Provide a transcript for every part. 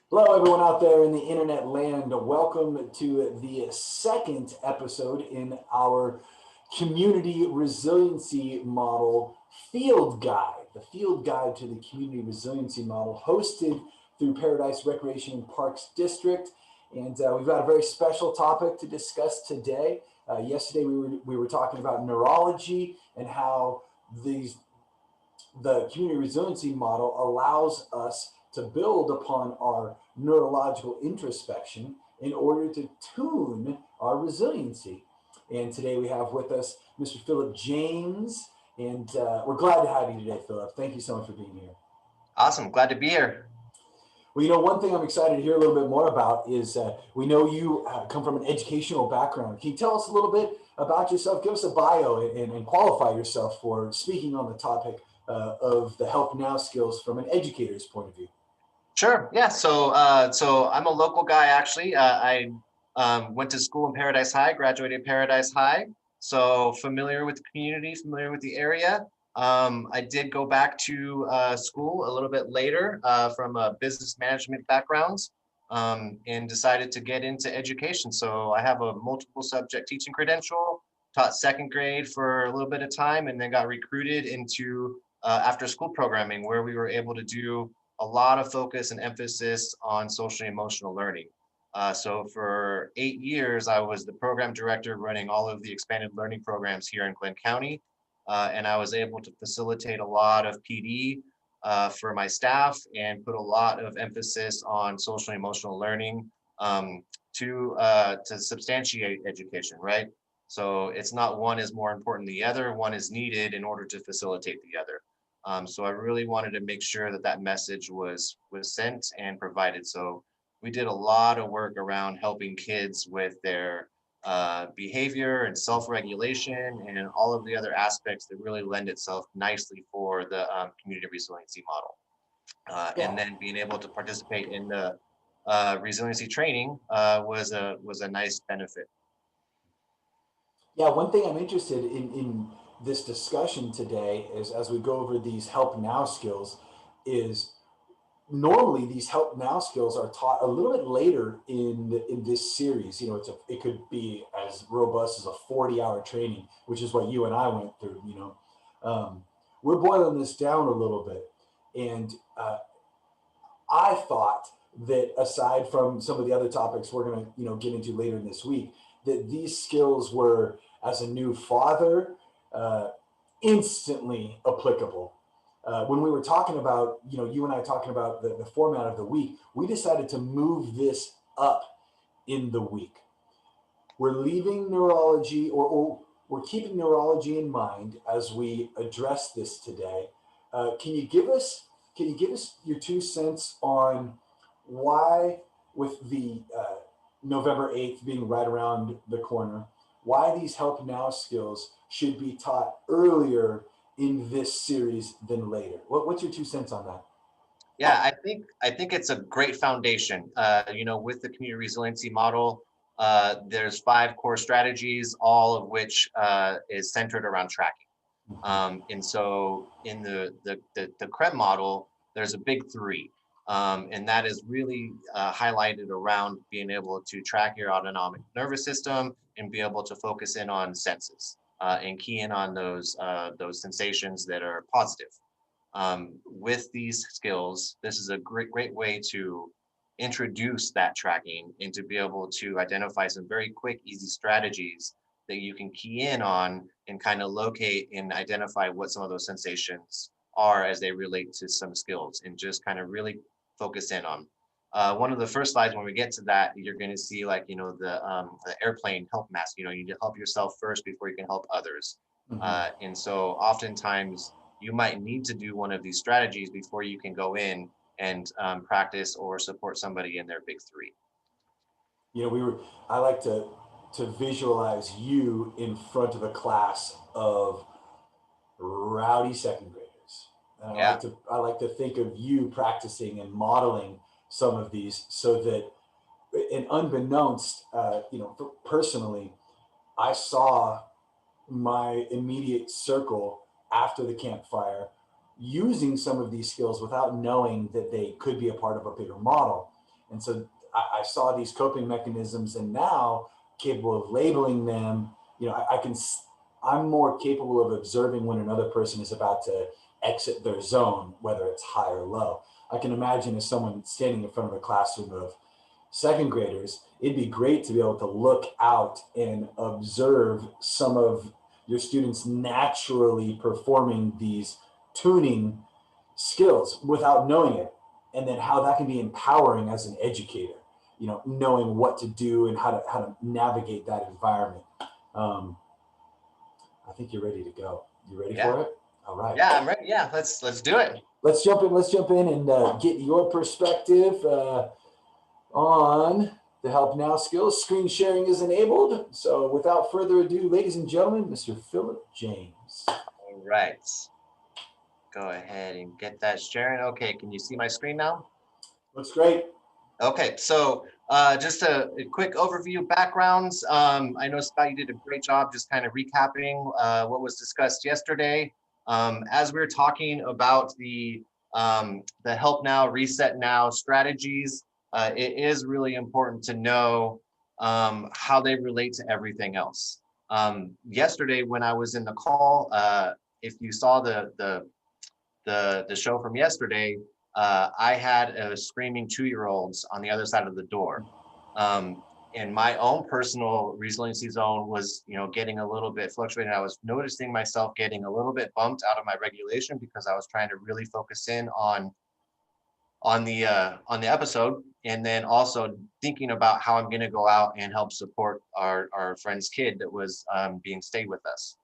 Hello, everyone out there in the internet land. Welcome to the second episode in our community resiliency model field guide, the field guide to the community resiliency model, hosted through Paradise Recreation and Parks District. And we've got a very special topic to discuss today. Yesterday, we were talking about neurology and how the community resiliency model allows us to build upon our neurological introspection in order to tune our resiliency. And today we have with us Mr. Philip James, and we're glad to have you today, Philip. Thank you so much for being here. Awesome. Glad to be here. Well, one thing I'm excited to hear a little bit more about is we know you come from an educational background. Can you tell us a little bit about yourself? Give us a bio and qualify yourself for speaking on the topic of the help now skills from an educator's point of view. Sure. Yeah. So I'm a local guy, actually. I went to school in Paradise High, graduated Paradise High. So familiar with the community, familiar with the area. I did go back to school a little bit later from a business management background and decided to get into education. So I have a multiple subject teaching credential, taught second grade for a little bit of time, and then got recruited into after school programming where we were able to do a lot of focus and emphasis on social and emotional learning. So for 8 years, I was the program director running all of the expanded learning programs here in Glenn County. And I was able to facilitate a lot of PD for my staff and put a lot of emphasis on social and emotional learning to substantiate education, right? So it's not one is more important than the other, one is needed in order to facilitate the other. So I really wanted to make sure that that message was sent and provided. So we did a lot of work around helping kids with their behavior and self-regulation and all of the other aspects that really lend itself nicely for the community resiliency model. Yeah. And then being able to participate in the resiliency training was a nice benefit. Yeah, one thing I'm interested in this discussion today is as we go over these help now skills is normally these help now skills are taught a little bit later in this series. It could be as robust as a 40-hour training, which is what you and I went through. We're boiling this down a little bit, and I thought that aside from some of the other topics we're going to get into later in this week, that these skills were, as a new father, uh, instantly applicable. When we were talking about, you and I talking about the format of the week, we decided to move this up in the week. We're leaving neurology, or we're keeping neurology in mind as we address this today. Can you give us your 2 cents on why, with the November 8th being right around the corner, why these help now skills should be taught earlier in this series than later? What's your 2 cents on that? Yeah, I think it's a great foundation. With the community resiliency model, there's 5 core strategies, all of which is centered around tracking. And so in the CREM model, there's a big three, and that is really highlighted around being able to track your autonomic nervous system and be able to focus in on senses and key in on those sensations that are positive. With these skills, this is a great way to introduce that tracking and to be able to identify some very quick, easy strategies that you can key in on and kind of locate and identify what some of those sensations are as they relate to some skills and just kind of really focus in on. One of the first slides when we get to that, you're going to see the airplane help mask. You need to help yourself first before you can help others. Mm-hmm. And so oftentimes you might need to do one of these strategies before you can go in and practice or support somebody in their big three. I like to visualize you in front of a class of rowdy second graders. And Yeah. I like to think of you practicing and modeling some of these so that, and unbeknownst, personally, I saw my immediate circle after the campfire using some of these skills without knowing that they could be a part of a bigger model. And so I saw these coping mechanisms, and now capable of labeling them. You know, I'm more capable of observing when another person is about to exit their zone, whether it's high or low. I can imagine as someone standing in front of a classroom of second graders, it'd be great to be able to look out and observe some of your students naturally performing these tuning skills without knowing it, and then how that can be empowering as an educator, you know, knowing what to do and how to navigate that environment. um, I think you're ready to go. You ready Yeah. for it? All right. Yeah, I'm ready. Yeah, let's do it. Let's jump in and get your perspective on the help now skills. Screen sharing is enabled, so without further ado, ladies and gentlemen, Mr. Philip James. All right. Go ahead and get that sharing. Okay, can you see my screen now? Looks great. Okay, so just a quick overview backgrounds. I know, Scott, you did a great job just kind of recapping what was discussed yesterday. As we were talking about the help now, reset now strategies, it is really important to know how they relate to everything else. Yesterday, when I was in the call, if you saw the show from yesterday, I had a screaming 2-year-olds on the other side of the door. And my own personal resiliency zone was, getting a little bit fluctuating. I was noticing myself getting a little bit bumped out of my regulation because I was trying to really focus in on the episode, and then also thinking about how I'm going to go out and help support our friend's kid that was being stayed with us.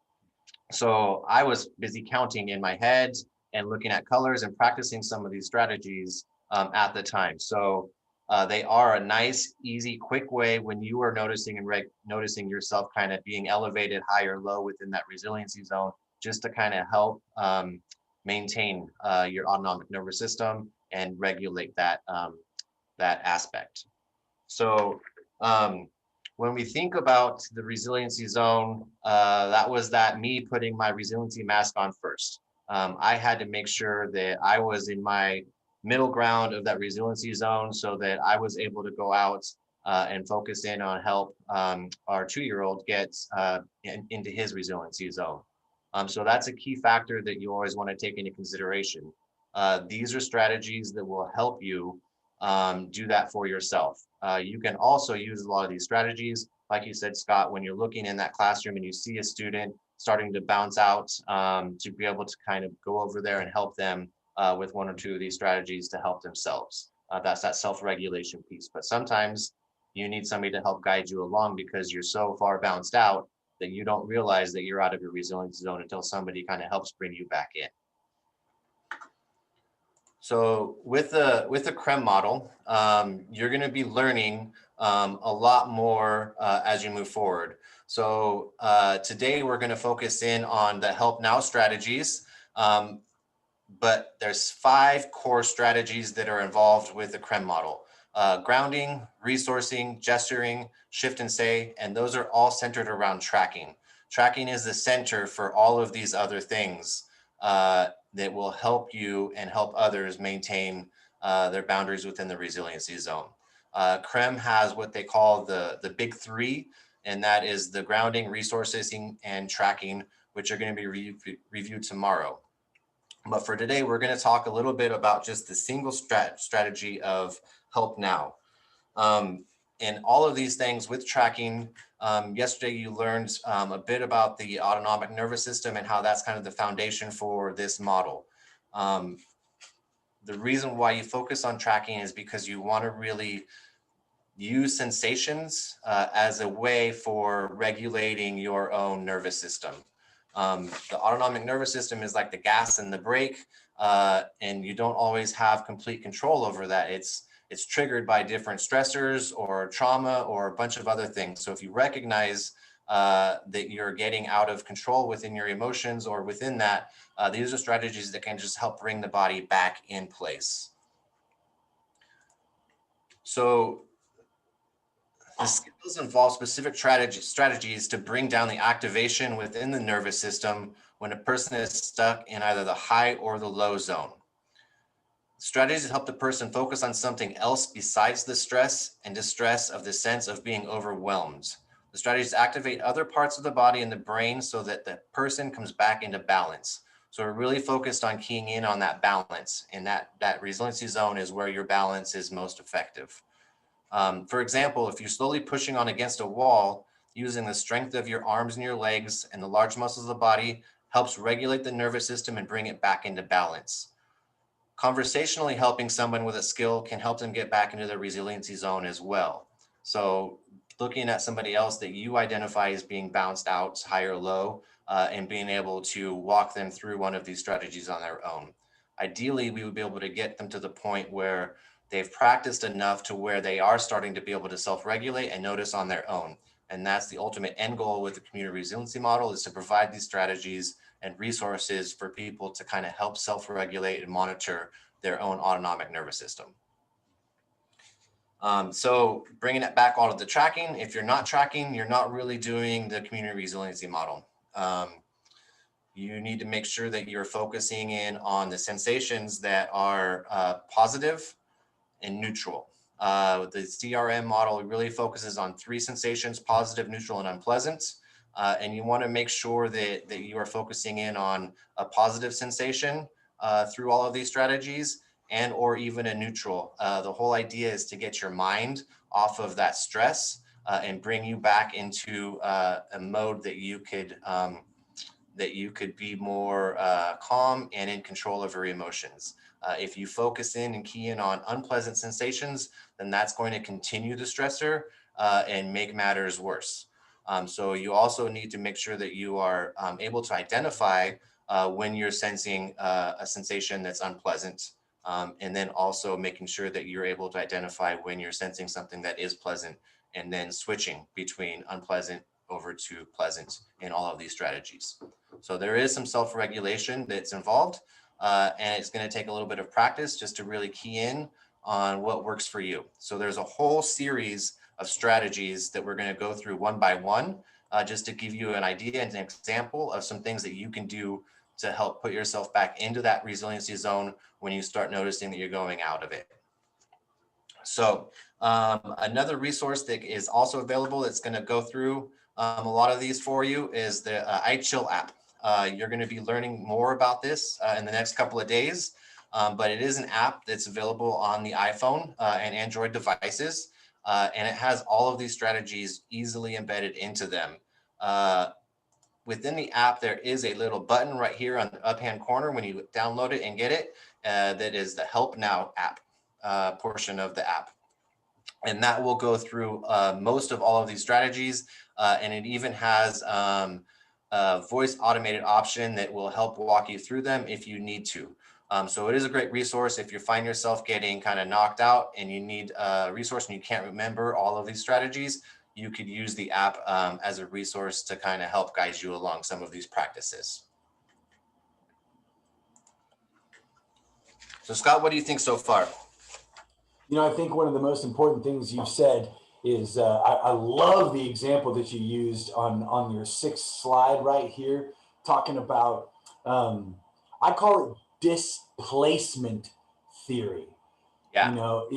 So I was busy counting in my head and looking at colors and practicing some of these strategies at the time. So they are a nice, easy, quick way when you are noticing and noticing yourself kind of being elevated high or low within that resiliency zone, just to kind of help maintain your autonomic nervous system and regulate that aspect. So when we think about the resiliency zone, that was that me putting my resiliency mask on first. I had to make sure that I was in my middle ground of that resiliency zone so that I was able to go out and focus in on help our 2-year-old get into his resiliency zone. So that's a key factor that you always want to take into consideration. These are strategies that will help you do that for yourself. You can also use a lot of these strategies, like you said, Scott, when you're looking in that classroom and you see a student starting to bounce out, to be able to kind of go over there and help them with one or two of these strategies to help themselves. That's that self-regulation piece. But sometimes you need somebody to help guide you along because you're so far bounced out that you don't realize that you're out of your resilience zone until somebody kind of helps bring you back in. So with the CREM model, you're going to be learning a lot more as you move forward. So today we're going to focus in on the help now strategies, but there's 5 core strategies that are involved with the CREM model. Grounding, resourcing, gesturing, shift and say, and those are all centered around tracking. Tracking is the center for all of these other things that will help you and help others maintain their boundaries within the resiliency zone. CREM has what they call the big 3, and that is the grounding, resourcing, and tracking, which are going to be reviewed tomorrow. But for today, we're going to talk a little bit about just the single strategy of help now. And all of these things with tracking, yesterday you learned a bit about the autonomic nervous system and how that's kind of the foundation for this model. The reason why you focus on tracking is because you want to really use sensations as a way for regulating your own nervous system. The autonomic nervous system is like the gas and the brake, and you don't always have complete control over that. It's triggered by different stressors or trauma or a bunch of other things. So if you recognize that you're getting out of control within your emotions or within that, these are strategies that can just help bring the body back in place. So the skills involve specific strategies to bring down the activation within the nervous system when a person is stuck in either the high or the low zone. Strategies help the person focus on something else besides the stress and distress of the sense of being overwhelmed. The strategies activate other parts of the body and the brain so that the person comes back into balance. So we're really focused on keying in on that balance, and that resiliency zone is where your balance is most effective. For example, if you're slowly pushing on against a wall, using the strength of your arms and your legs and the large muscles of the body helps regulate the nervous system and bring it back into balance. Conversationally helping someone with a skill can help them get back into the resiliency zone as well. So looking at somebody else that you identify as being bounced out high or low, and being able to walk them through one of these strategies on their own. Ideally, we would be able to get them to the point where they've practiced enough to where they are starting to be able to self-regulate and notice on their own. And that's the ultimate end goal with the community resiliency model, is to provide these strategies and resources for people to kind of help self-regulate and monitor their own autonomic nervous system. So bringing it back all to the tracking, if you're not tracking, you're not really doing the community resiliency model. You need to make sure that you're focusing in on the sensations that are positive and neutral. The CRM model really focuses on 3 sensations: positive, neutral, and unpleasant. And you want to make sure that you are focusing in on a positive sensation through all of these strategies, and or even a neutral. The whole idea is to get your mind off of that stress and bring you back into a mode that you could be more calm and in control of your emotions. If you focus in and key in on unpleasant sensations, then that's going to continue the stressor and make matters worse. So you also need to make sure that you are able to identify when you're sensing a sensation that's unpleasant, and then also making sure that you're able to identify when you're sensing something that is pleasant, and then switching between unpleasant over to pleasant in all of these strategies. So there is some self-regulation that's involved, and it's going to take a little bit of practice just to really key in on what works for you. So there's a whole series of strategies that we're going to go through one by one, just to give you an idea and an example of some things that you can do to help put yourself back into that resiliency zone when you start noticing that you're going out of it. So another resource that is also available that's going to go through a lot of these for you is the iChill app. You're going to be learning more about this in the next couple of days, but it is an app that's available on the iPhone and Android devices, and it has all of these strategies easily embedded into them. Within the app, there is a little button right here on the up-hand corner when you download it and get it, that is the Help Now app portion of the app. And that will go through most of all of these strategies. And it even has a voice automated option that will help walk you through them if you need to. So it is a great resource if you find yourself getting kind of knocked out and you need a resource and you can't remember all of these strategies. You could use the app as a resource to kind of help guide you along some of these practices. So Scott, what do you think so far? You know, I think one of the most important things you've said is I love the example that you used on your 6th slide right here, talking about, I call it displacement theory. Yeah. You know,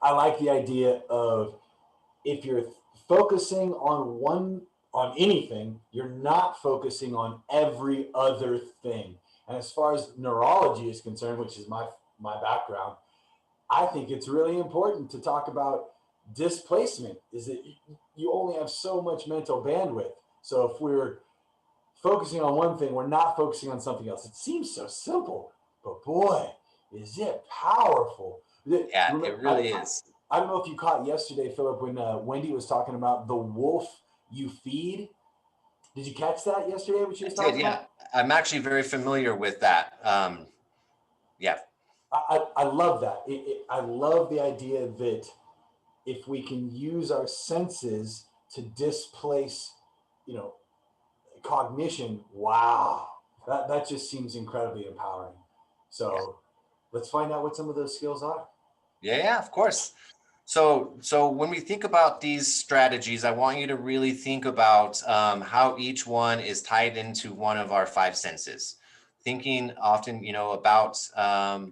I like the idea of, if you're focusing on anything, you're not focusing on every other thing. And as far as neurology is concerned, which is my background, I think it's really important to talk about displacement. Is that you only have so much mental bandwidth. So if we're focusing on one thing, we're not focusing on something else. It seems so simple, but boy, is it powerful. Yeah, it really is. I don't know if you caught yesterday, Philip, when Wendy was talking about the wolf you feed. Did you catch that yesterday, what she was talking about? I'm actually very familiar with that. Yeah. I love that. I love the idea that if we can use our senses to displace, cognition, wow, that just seems incredibly empowering. So let's find out what some of those skills are. Yeah, of course. So when we think about these strategies, I want you to really think about how each one is tied into one of our 5 senses. thinking often, about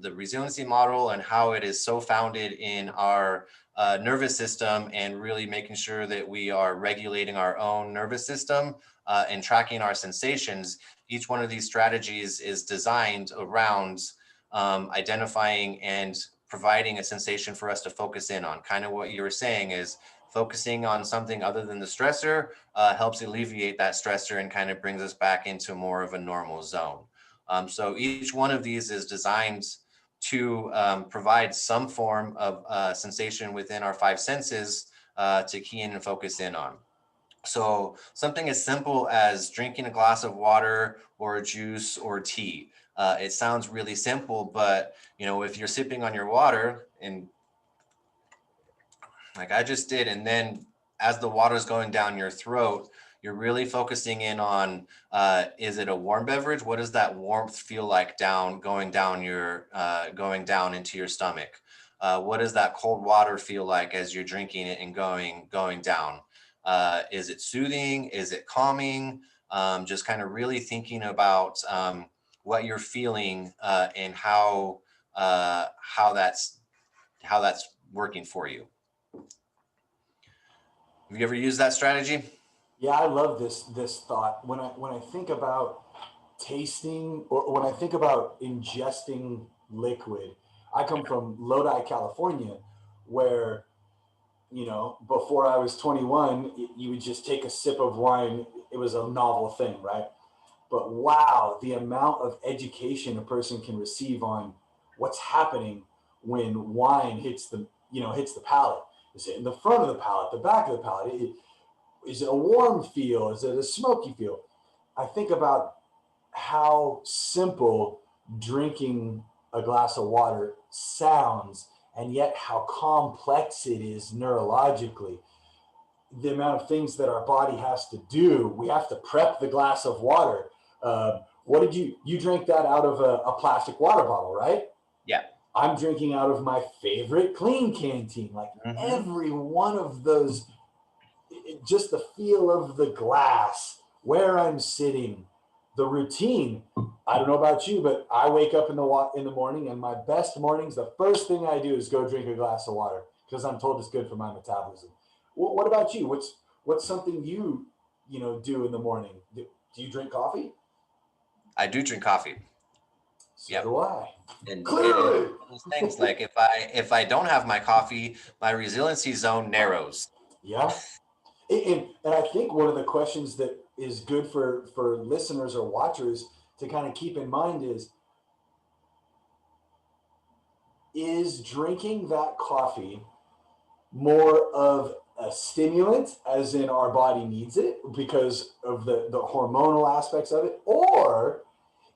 the resiliency model and how it is so founded in our nervous system, and really making sure that we are regulating our own nervous system and tracking our sensations. Each one of these strategies is designed around identifying and providing a sensation for us to focus in on. Kind of what you were saying is focusing on something other than the stressor helps alleviate that stressor and kind of brings us back into more of a normal zone. So each one of these is designed to provide some form of sensation within our five senses to key in and focus in on. So something as simple as drinking a glass of water or a juice or tea. It sounds really simple, but if you're sipping on your water and like I just did, and then as the water's going down your throat, you're really focusing in on, is it a warm beverage? What does that warmth feel like going down into your stomach? What does that cold water feel like as you're drinking it and going down? Is it soothing? Is it calming? Just kind of really thinking about what you're feeling and how that's working for you. Have you ever used that strategy? Yeah, I love this thought. When I think about tasting, or when I think about ingesting liquid, I come from Lodi, California, where before I was 21, you would just take a sip of wine. It was a novel thing, right? But wow, the amount of education a person can receive on what's happening when wine hits the palate. Is it in the front of the palate, the back of the palate? Is it a warm feel? Is it a smoky feel? I think about how simple drinking a glass of water sounds, and yet how complex it is neurologically. The amount of things that our body has to do. We have to prep the glass of water. What did you drink that out of a plastic water bottle, right? Yeah. I'm drinking out of my favorite clean canteen. Like every one of those, just the feel of the glass, where I'm sitting, the routine. I don't know about you, but I wake up in the morning, and my best mornings, the first thing I do is go drink a glass of water because I'm told it's good for my metabolism. What about you? What's something you do in the morning? Do you drink coffee? I do drink coffee. So Yep. do I. And Clearly. those things, like if I don't have my coffee, my resiliency zone narrows. Yeah. And I think one of the questions that is good for listeners or watchers to kind of keep in mind is drinking that coffee more of a stimulant, as in our body needs it because of the hormonal aspects of it, or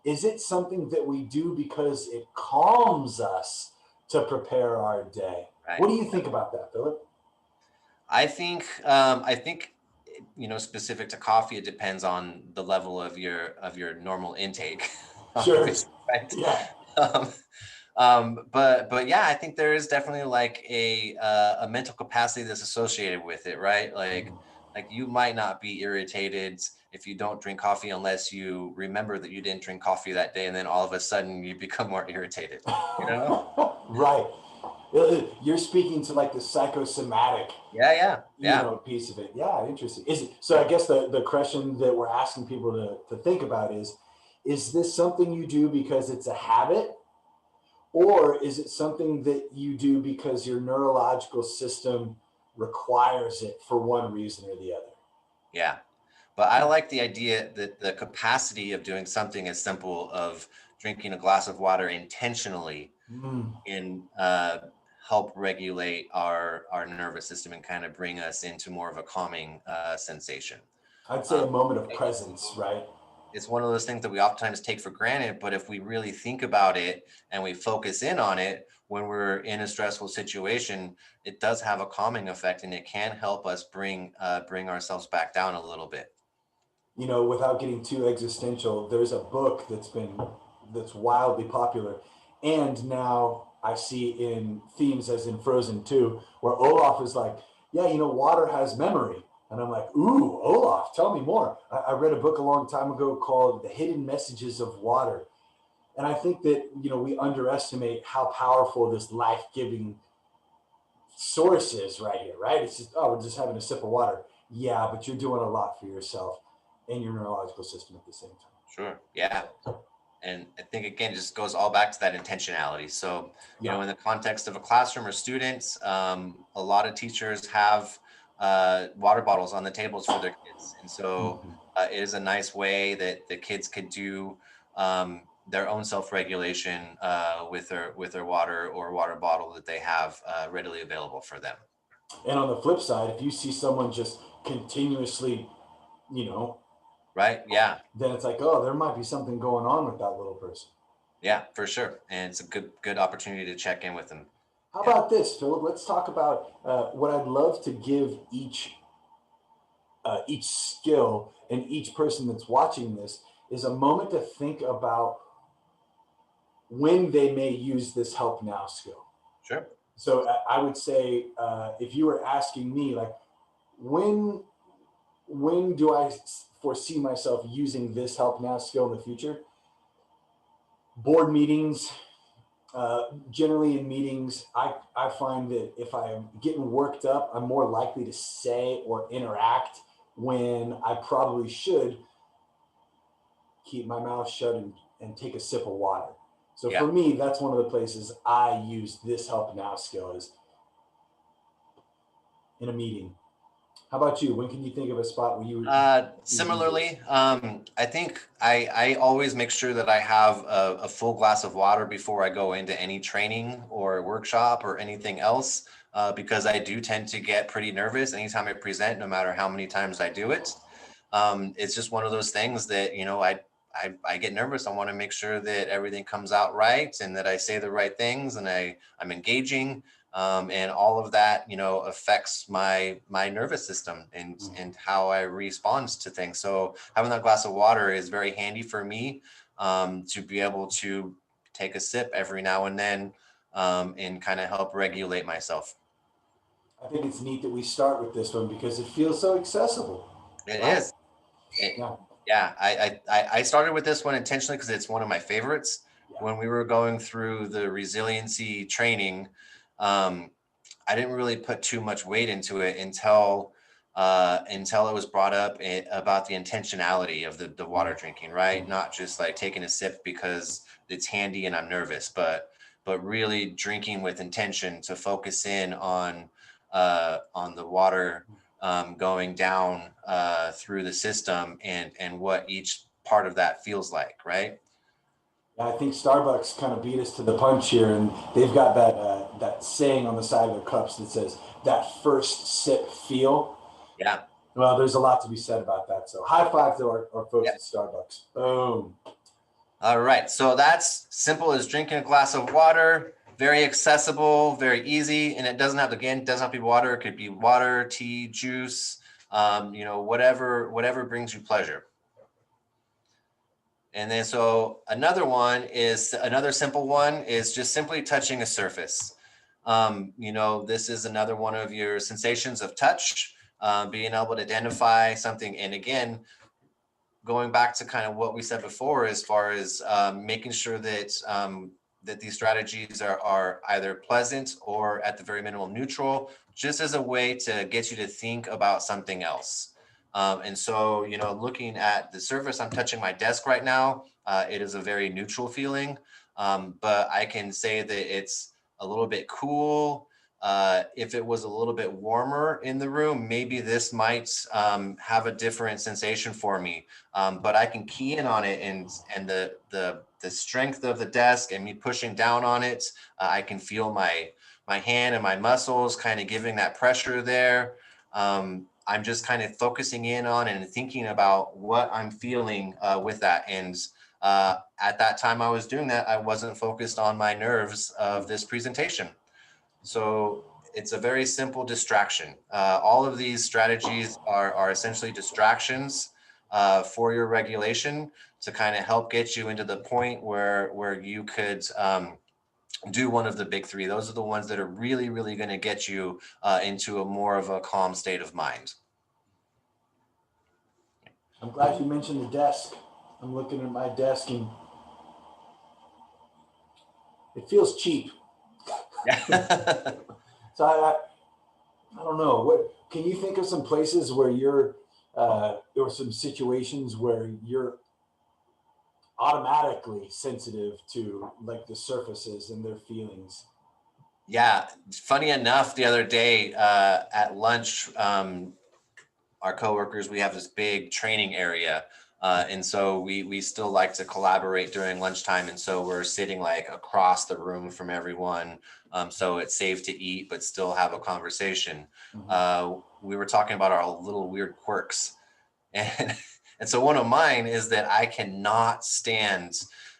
is it something that we do because it calms us to prepare our day? Right. What do you think about that, Philip? I think specific to coffee, it depends on the level of your normal intake, Sure. obviously, right? Yeah. Um, but yeah, I think there is definitely like a mental capacity that's associated with it, right? Like you might not be irritated if you don't drink coffee unless you remember that you didn't drink coffee that day, and then all of a sudden you become more irritated, you know? Right. You're speaking to like the psychosomatic, Yeah, yeah, yeah. piece of it. Yeah, interesting. Is it, so I guess the question that we're asking people to think about is this something you do because it's a habit, or is it something that you do because your neurological system requires it for one reason or the other? Yeah. But I like the idea that the capacity of doing something as simple of drinking a glass of water intentionally Mm, can help regulate our nervous system and kind of bring us into more of a calming sensation. I'd say Um, a moment of presence, right? it's one of those things that we oftentimes take for granted, but if we really think about it and we focus in on it when we're in a stressful situation, it does have a calming effect, and it can help us bring ourselves back down a little bit. Without getting too existential, there's a book that's wildly popular, and now I see in themes as in Frozen 2, where Olaf is like, yeah, water has memory. And I'm like, ooh, Olaf, tell me more. I read a book a long time ago called The Hidden Messages of Water. And I think that, we underestimate how powerful this life-giving source is right here, right? It's just, oh, we're just having a sip of water. Yeah, but you're doing a lot for yourself and your neurological system at the same time. Sure. Yeah. And I think again, it just goes all back to that intentionality. So, Yeah. in the context of a classroom or students, a lot of teachers have water bottles on the tables for their kids. And so Mhm. it is a nice way that the kids could do their own self-regulation with their water or water bottle that they have readily available for them. And on the flip side, if you see someone just continuously, you know, Right? Yeah. then it's like, oh, there might be something going on with that little person. Yeah, for sure. And it's a good opportunity to check in with them. How Yeah. about this, Philip? Let's talk about what I'd love to give each skill and each person that's watching this is a moment to think about when they may use this help now skill. Sure. So I would say, if you were asking me, like, when when do I foresee myself using this help now skill in the future? Board meetings, generally in meetings, I find that if I'm getting worked up, I'm more likely to say or interact when I probably should keep my mouth shut and take a sip of water. So Yeah. for me, that's one of the places I use this help now skill is in a meeting. How about you? When can you think of a spot where you would use this? Similarly, I think I always make sure that I have a full glass of water before I go into any training or workshop or anything else, because I do tend to get pretty nervous anytime I present, no matter how many times I do it. It's just one of those things that, I get nervous. I want to make sure that everything comes out right and that I say the right things and I'm engaging. And all of that, affects my nervous system and how I respond to things. So having that glass of water is very handy for me, to be able to take a sip every now and then, and kind of help regulate myself. I think it's neat that we start with this one because it feels so accessible, It right? is. It, Yeah, yeah, I started with this one intentionally because it's one of my favorites. yeah. When we were going through the resiliency training, um, I didn't really put too much weight into it until it was brought up about the intentionality of the water drinking, right? Not just like taking a sip because it's handy and I'm nervous, but really drinking with intention to focus in on the water going down through the system and what each part of that feels like, right? Yeah, I think Starbucks kind of beat us to the punch here, and they've got that saying on the side of their cups that says that first sip feel. Yeah. Well, there's a lot to be said about that. So high five to our folks Yeah. at Starbucks. Boom. All right. So that's simple as drinking a glass of water. Very accessible, very easy, and it doesn't have to be water. It could be water, tea, juice, whatever brings you pleasure. And then so another simple one is just simply touching a surface. This is another one of your sensations of touch, being able to identify something. And again, going back to kind of what we said before, as far as making sure that these strategies are either pleasant or at the very minimum neutral, just as a way to get you to think about something else. And so, looking at the surface, I'm touching my desk right now. It is a very neutral feeling, but I can say that it's a little bit cool. If it was a little bit warmer in the room, maybe this might have a different sensation for me. But I can key in on it and the strength of the desk and me pushing down on it. I can feel my hand and my muscles kind of giving that pressure there. I'm just kind of focusing in on and thinking about what I'm feeling with that. And at that time I was doing that, I wasn't focused on my nerves of this presentation. So it's a very simple distraction. All of these strategies are essentially distractions for your regulation to kind of help get you into the point where you could do one of the big three. Those are the ones that are really, really going to get you into a more of a calm state of mind. I'm glad you mentioned the desk. I'm looking at my desk, and It feels cheap. Yeah. So I don't know. What can you think of some places where you're or some situations where you're automatically sensitive to like the surfaces and their feelings? Yeah, funny enough, the other day at lunch, our coworkers, we have this big training area. And so we still like to collaborate during lunchtime. And so we're sitting like across the room from everyone. So it's safe to eat, but still have a conversation. Mm-hmm. We were talking about our little weird quirks. And, and so one of mine is that I cannot stand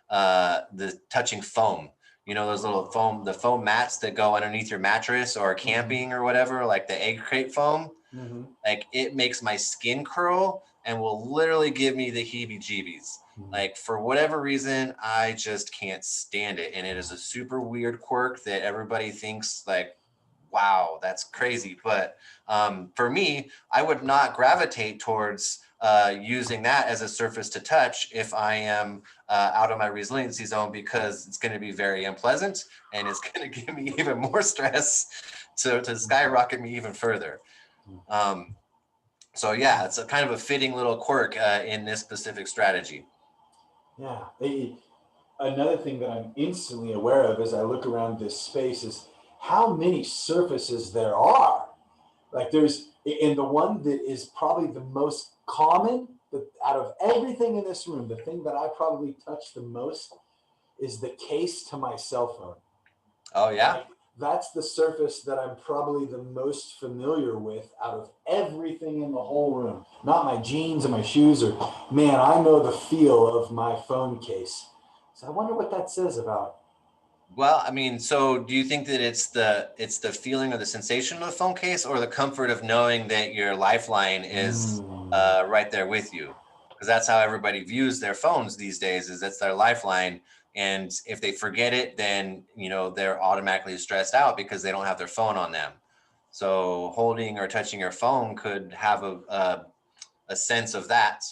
the touching foam. You know, those little the foam mats that go underneath your mattress or Mm-hmm. camping or whatever, like the egg crate foam. Mm-hmm. Like it makes my skin curl and will literally give me the heebie-jeebies. Mm-hmm. Like for whatever reason, I just can't stand it. And it is a super weird quirk that everybody thinks like, wow, that's crazy. But for me, I would not gravitate towards using that as a surface to touch if I am out of my resiliency zone, because it's going to be very unpleasant and it's going to give me even more stress to skyrocket me even further. Um, so yeah, it's a kind of a fitting little quirk in this specific strategy. Yeah. Another thing that I'm instantly aware of as I look around this space is how many surfaces there are. Like there's, and the one that is probably the most common, that out of everything in this room, the thing that I probably touch the most is the case to my cell phone. Oh yeah, Like that's the surface that I'm probably the most familiar with out of everything in the whole room. Not my jeans and my shoes, or man, I know the feel of my phone case. So I wonder what that says about. well, I mean, so do you think that it's the feeling or the sensation of the phone case, or the comfort of knowing that your lifeline is Mm, right there with you? Because that's how everybody views their phones these days, is that's their lifeline. And if they forget it, then they're automatically stressed out because they don't have their phone on them. So holding or touching your phone could have a sense of that.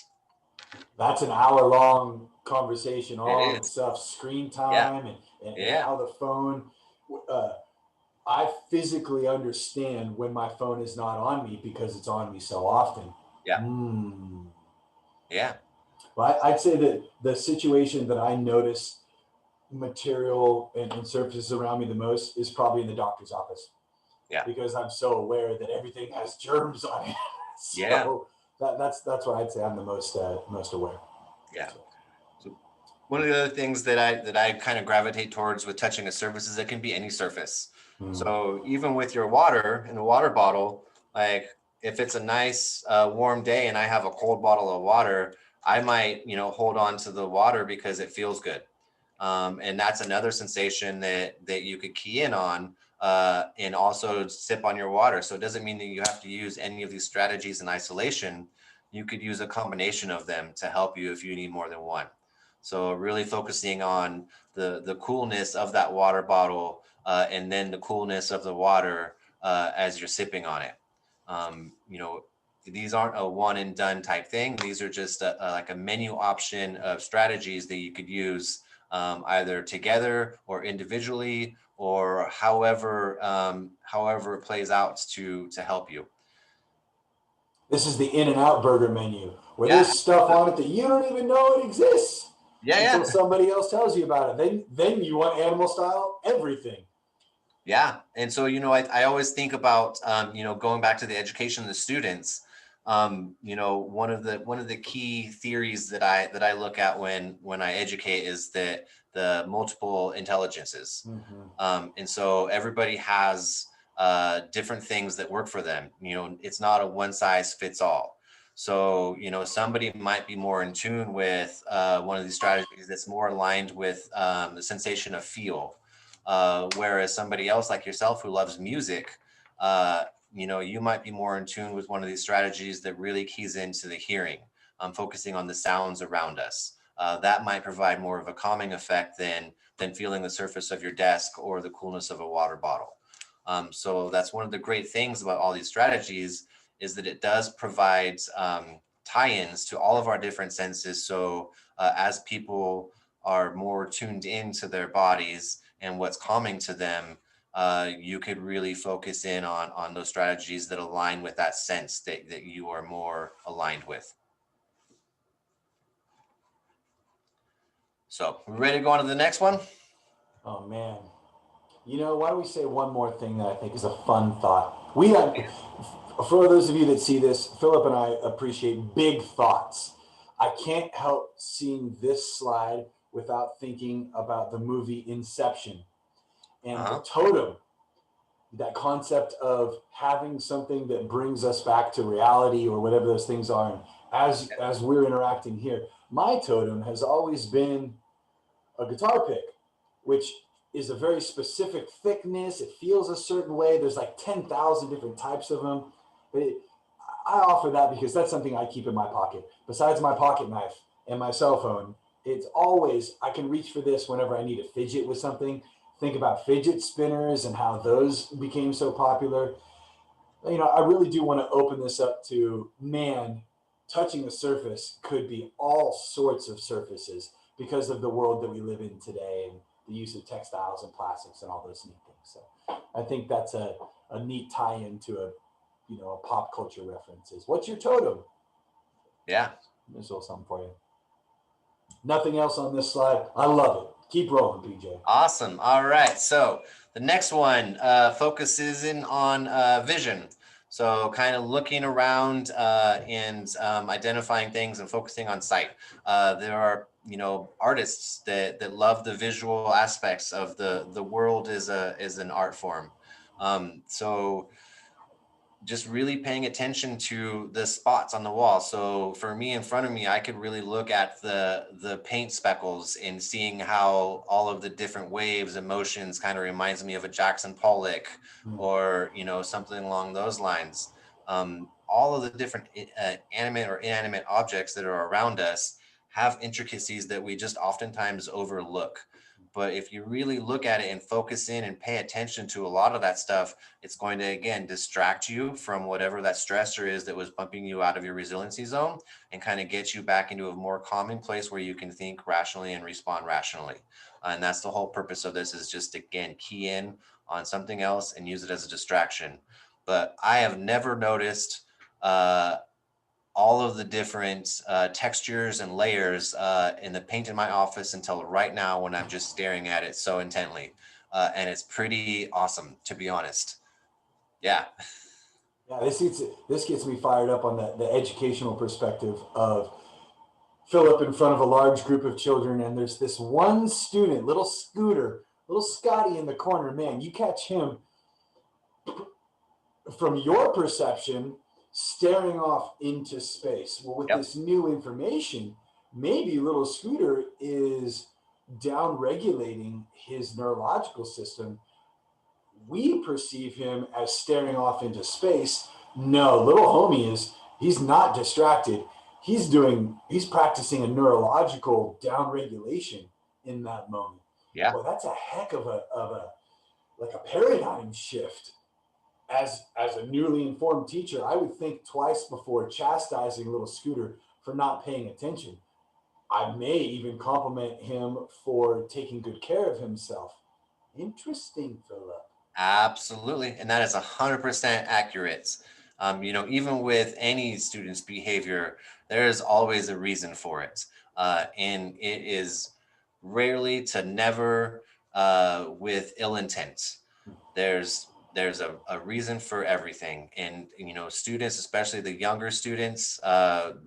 that's an hour long conversation It all in is. itself. Screen Yeah. time and Yeah. how the phone. Uh, I physically understand when my phone is not on me because it's on me so often. Yeah. Mm. Yeah. Well, I'd say that the situation that I notice material and surfaces around me the most is probably in the doctor's office Yeah. because I'm so aware that everything has germs on it. Yeah. So that's what I'd say I'm the most aware. Yeah. So, So one of the other things that I kind of gravitate towards with touching a surface is it can be any surface. mm, So even with your water in a water bottle, like if it's a nice warm day and I have a cold bottle of water, I might hold on to the water because it feels good. And that's another sensation that you could key in on, and also sip on your water. So it doesn't mean that you have to use any of these strategies in isolation. You could use a combination of them to help you if you need more than one. So really focusing on the coolness of that water bottle, and then the coolness of the water as you're sipping on it. These aren't a one and done type thing. These are just like a menu option of strategies that you could use, either together or individually, or however it plays out to help you. this is the In-N-Out burger menu where Yeah, there's stuff on it that you don't even know it exists yeah, until yeah. somebody else tells you about it. Then you want animal style everything. Yeah. And so, I always think about, going back to the education of the students. One of the key theories that I look at when I educate is that the multiple intelligences. Mm-hmm. And so everybody has different things that work for them. It's not a one size fits all. So, somebody might be more in tune with one of these strategies that's more aligned with the sensation of feel. Whereas somebody else like yourself who loves music, you might be more in tune with one of these strategies that really keys into the hearing, focusing on the sounds around us. That might provide more of a calming effect than feeling the surface of your desk or the coolness of a water bottle. So that's one of the great things about all these strategies, is that it does provide tie-ins to all of our different senses. So as people are more tuned into their bodies, and what's calming to them, you could really focus in on those strategies that align with that sense that you are more aligned with. So we ready to go on to the next one? Oh man. Why don't we say one more thing that I think is a fun thought? We have, for those of you that see this, Philip and I appreciate big thoughts. I can't help seeing this slide without thinking about the movie Inception and the Uh-huh. totem, that concept of having something that brings us back to reality or whatever those things are. And as we're interacting here, my totem has always been a guitar pick, which is a very specific thickness. It feels a certain way. There's like 10,000 different types of them. But I offer that because that's something I keep in my pocket. Besides my pocket knife and my cell phone, it's always, I can reach for this whenever I need to fidget with something. Think about fidget spinners and how those became so popular. I really do want to open this up to, man, touching a surface could be all sorts of surfaces because of the world that we live in today and the use of textiles and plastics and all those neat things. So I think that's a neat tie-in to a pop culture references. What's your totem? Yeah. There's a little something for you. Nothing else on this slide. I love it. Keep rolling, PJ. Awesome. All right. So the next one focuses in on vision. So kind of looking around and identifying things and focusing on sight. There are, artists that love the visual aspects of the world is an art form. So just really paying attention to the spots on the wall. So for me, in front of me, I could really look at the paint speckles and seeing how all of the different waves and motions kind of reminds me of a Jackson Pollock or something along those lines. All of the different animate or inanimate objects that are around us have intricacies that we just oftentimes overlook. But if you really look at it and focus in and pay attention to a lot of that stuff, it's going to, again, distract you from whatever that stressor is that was bumping you out of your resiliency zone and kind of get you back into a more common place where you can think rationally and respond rationally. And that's the whole purpose of this, is just, again, key in on something else and use it as a distraction. But I have never noticed all of the different textures and layers in the paint in my office until right now, when I'm just staring at it so intently. And it's pretty awesome, to be honest. Yeah. Yeah, this gets me fired up on the educational perspective of Philip in front of a large group of children, and there's this one student, little Scooter, little Scotty in the corner. Man, you catch him from your perception staring off into space. Well, with Yep. this new information, maybe little Scooter is down regulating his neurological system. We perceive him as staring off into space. No, little homie he's not distracted. He's practicing a neurological down regulation in that moment. Yeah. Well, that's a heck of a like a paradigm shift. As a newly informed teacher, I would think twice before chastising little Scooter for not paying attention. I may even compliment him for taking good care of himself. Interesting, Philip. Absolutely. And that is 100% accurate. Even with any student's behavior, there is always a reason for it. And it is rarely to never with ill intent. There's a reason for everything. And, students, especially the younger students,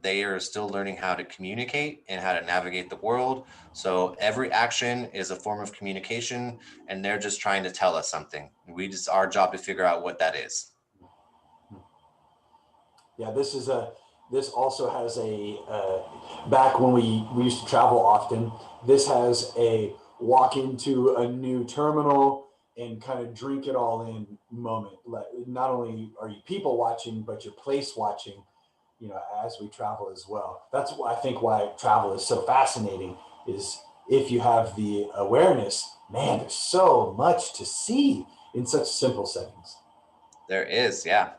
they are still learning how to communicate and how to navigate the world. So every action is a form of communication, and they're just trying to tell us something. Our job to figure out what that is. Yeah, this also has back when we used to travel often. This has a walk into a new terminal and kind of drink it all in moment. Not only are you people watching, but you're place watching. As we travel as well. That's why I think why travel is so fascinating. Is if you have the awareness, man, there's so much to see in such simple settings. There is, yeah.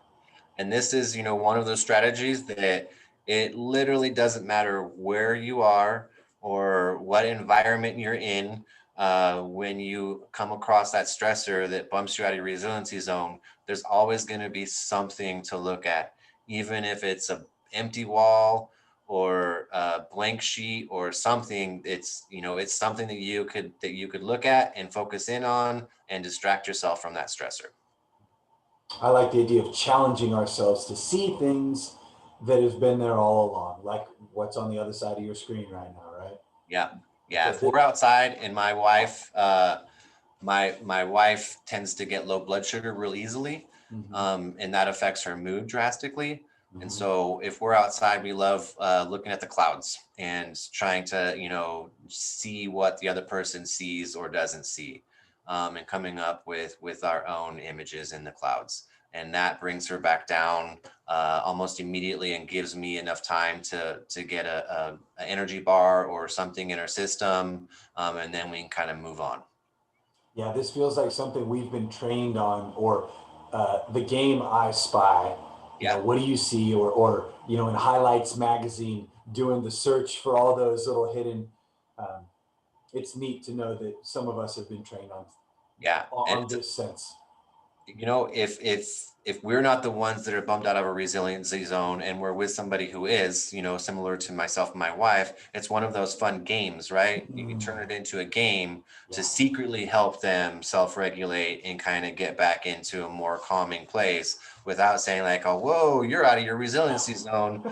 And this is, one of those strategies that it literally doesn't matter where you are or what environment you're in. when you come across that stressor that bumps you out of your resiliency zone, there's always going to be something to look at, even if it's a empty wall or a blank sheet or something. It's, it's something that you could look at and focus in on and distract yourself from that stressor. I like the idea of challenging ourselves to see things that have been there all along, like what's on the other side of your screen right now, right? Yeah. Yeah. That, If we're that, outside and my wife tends to get low blood sugar real easily, mm-hmm, and that affects her mood drastically. And mm-hmm. so if we're outside, we love looking at the clouds and trying to, see what the other person sees or doesn't see, and coming up with our own images in the clouds. And that brings her back down almost immediately and gives me enough time to get a energy bar or something in her system, and then we can kind of move on. Yeah, this feels like something we've been trained on, or the game I Spy. Yeah. What do you see, or in Highlights magazine, doing the search for all those little hidden. Um, it's neat to know that some of us have been trained on Yeah. And on this sense. if we're not the ones that are bummed out of a resiliency zone and we're with somebody who is, similar to myself and my wife, it's one of those fun games, right? You can turn it into a game to Yeah. secretly help them self-regulate and kind of get back into a more calming place without saying like, oh, whoa, you're out of your resiliency zone.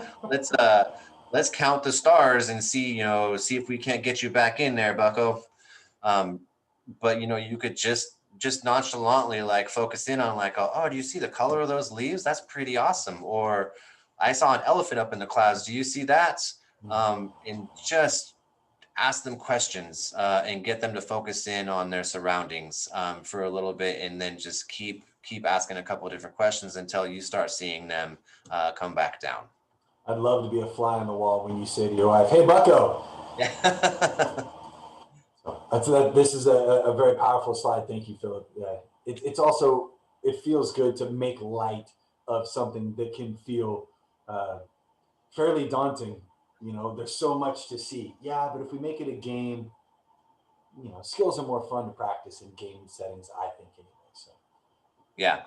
Let's count the stars and see if we can't get you back in there, Bucko. um, but you could just nonchalantly like focus in on like, oh, do you see the color of those leaves? That's pretty awesome. Or I saw an elephant up in the clouds, do you see that? And just ask them questions, and get them to focus in on their surroundings, for a little bit, and then just keep asking a couple of different questions until you start seeing them come back down. I'd love to be a fly on the wall when you say to your wife, "Hey, Bucko." Yeah. This is a very powerful slide. Thank you, Philip. It's also, it feels good to make light of something that can feel uh, fairly daunting. There's so much to see. Yeah, but if we make it a game, skills are more fun to practice in game settings, I think, anyway. So Yeah.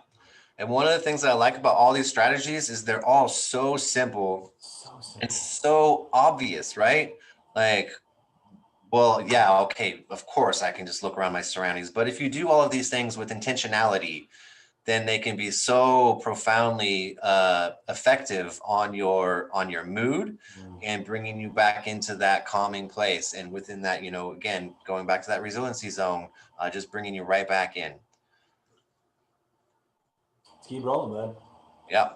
And one of the things that I like about all these strategies is they're all so simple so and simple. so obvious, right? Like, well, yeah, okay, of course I can just look around my surroundings. But if you do all of these things with intentionality, then they can be so profoundly effective on your mood Mm. and bringing you back into that calming place. And within that, again, going back to that resiliency zone, just bringing you right back in. Let's keep rolling, bud. Yeah.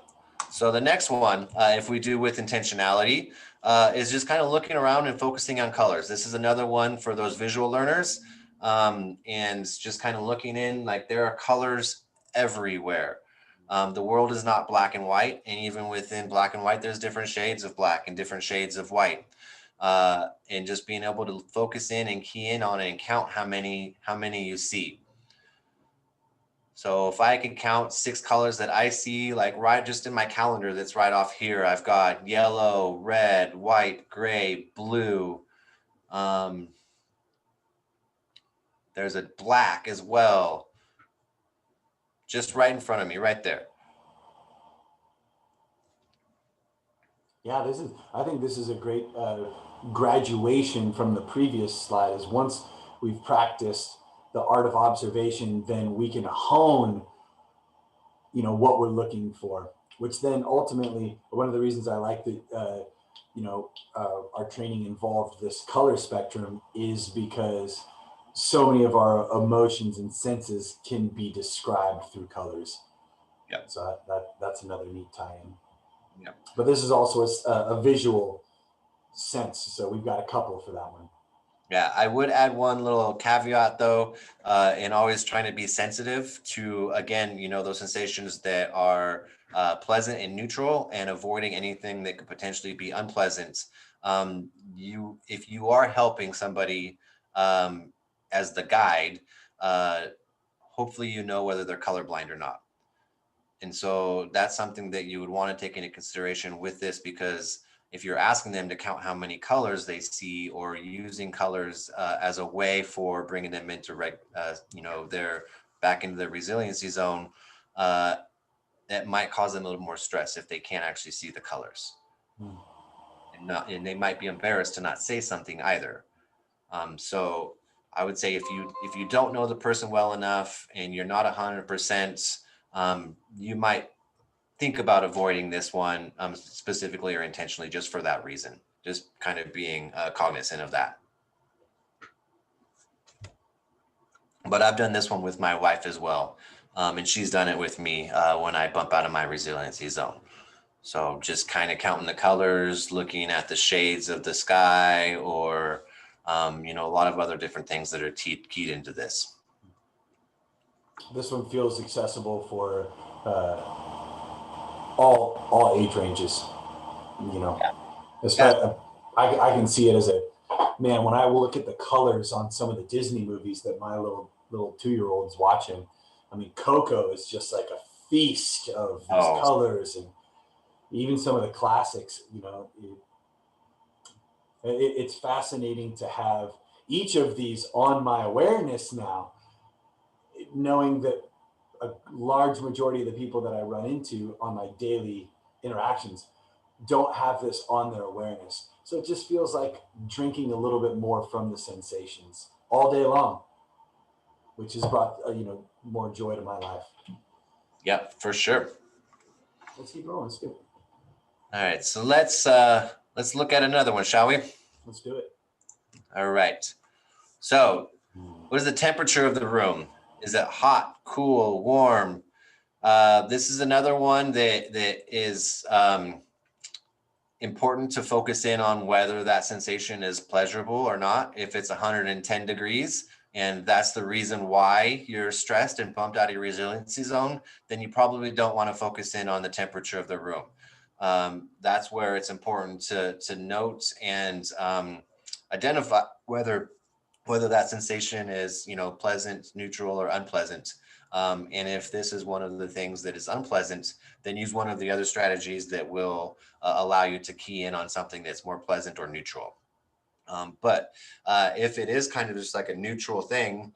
So the next one, if we do with intentionality, is just kind of looking around and focusing on colors. This is another one for those visual learners, and just kind of looking in, like there are colors everywhere. The world is not black and white, and even within black and white, there's different shades of black and different shades of white. And just being able to focus in and key in on it and count how many you see. So if I can count 6 colors that I see, like right just in my calendar, that's right off here, I've got yellow, red, white, gray, blue. Um, there's a black as well, just right in front of me, right there. Yeah, I think this is a great graduation from the previous slide. Is once we've practiced the art of observation, then we can hone, what we're looking for. Which then ultimately, one of the reasons I like that, our training involved this color spectrum is because so many of our emotions and senses can be described through colors. Yep. So that's another neat tie-in. Yep. But this is also a visual sense. So we've got a couple for that one. Yeah, I would add one little caveat though, in always trying to be sensitive to, again, those sensations that are pleasant and neutral, and avoiding anything that could potentially be unpleasant. If you are helping somebody, as the guide, hopefully you know whether they're colorblind or not. And so that's something that you would want to take into consideration with this, because if you're asking them to count how many colors they see, or using colors as a way for bringing them into their back into their resiliency zone, that might cause them a little more stress if they can't actually see the colors. And they might be embarrassed to not say something either. So I would say if you don't know the person well enough and you're not 100%, you might think about avoiding this one, specifically or intentionally, just for that reason. Just kind of being cognizant of that. But I've done this one with my wife as well, and she's done it with me when I bump out of my resiliency zone. So just kind of counting the colors, looking at the shades of the sky, or a lot of other different things that are keyed into this. This one feels accessible for all age ranges. You know, Yeah. I can see it as a man when I look at the colors on some of the Disney movies that my little 2-year-old's watching. I mean, Coco is just like a feast of these Oh, colors, and even some of the classics. It's fascinating to have each of these on my awareness now, knowing that a large majority of the people that I run into on my daily interactions don't have this on their awareness. So it just feels like drinking a little bit more from the sensations all day long, which has brought more joy to my life. yep, for sure. Let's keep rolling. Let's do it. All right, so let's look at another one, shall we? Let's do it. All right. So, what is the temperature of the room? Is it hot, cool, warm? This is another one that is important to focus in on whether that sensation is pleasurable or not. If it's 110 degrees and that's the reason why you're stressed and bumped out of your resiliency zone, then you probably don't want to focus in on the temperature of the room. That's where it's important to note and identify whether that sensation is pleasant, neutral, or unpleasant. And if this is one of the things that is unpleasant, then use one of the other strategies that will allow you to key in on something that's more pleasant or neutral. But if it is kind of just like a neutral thing,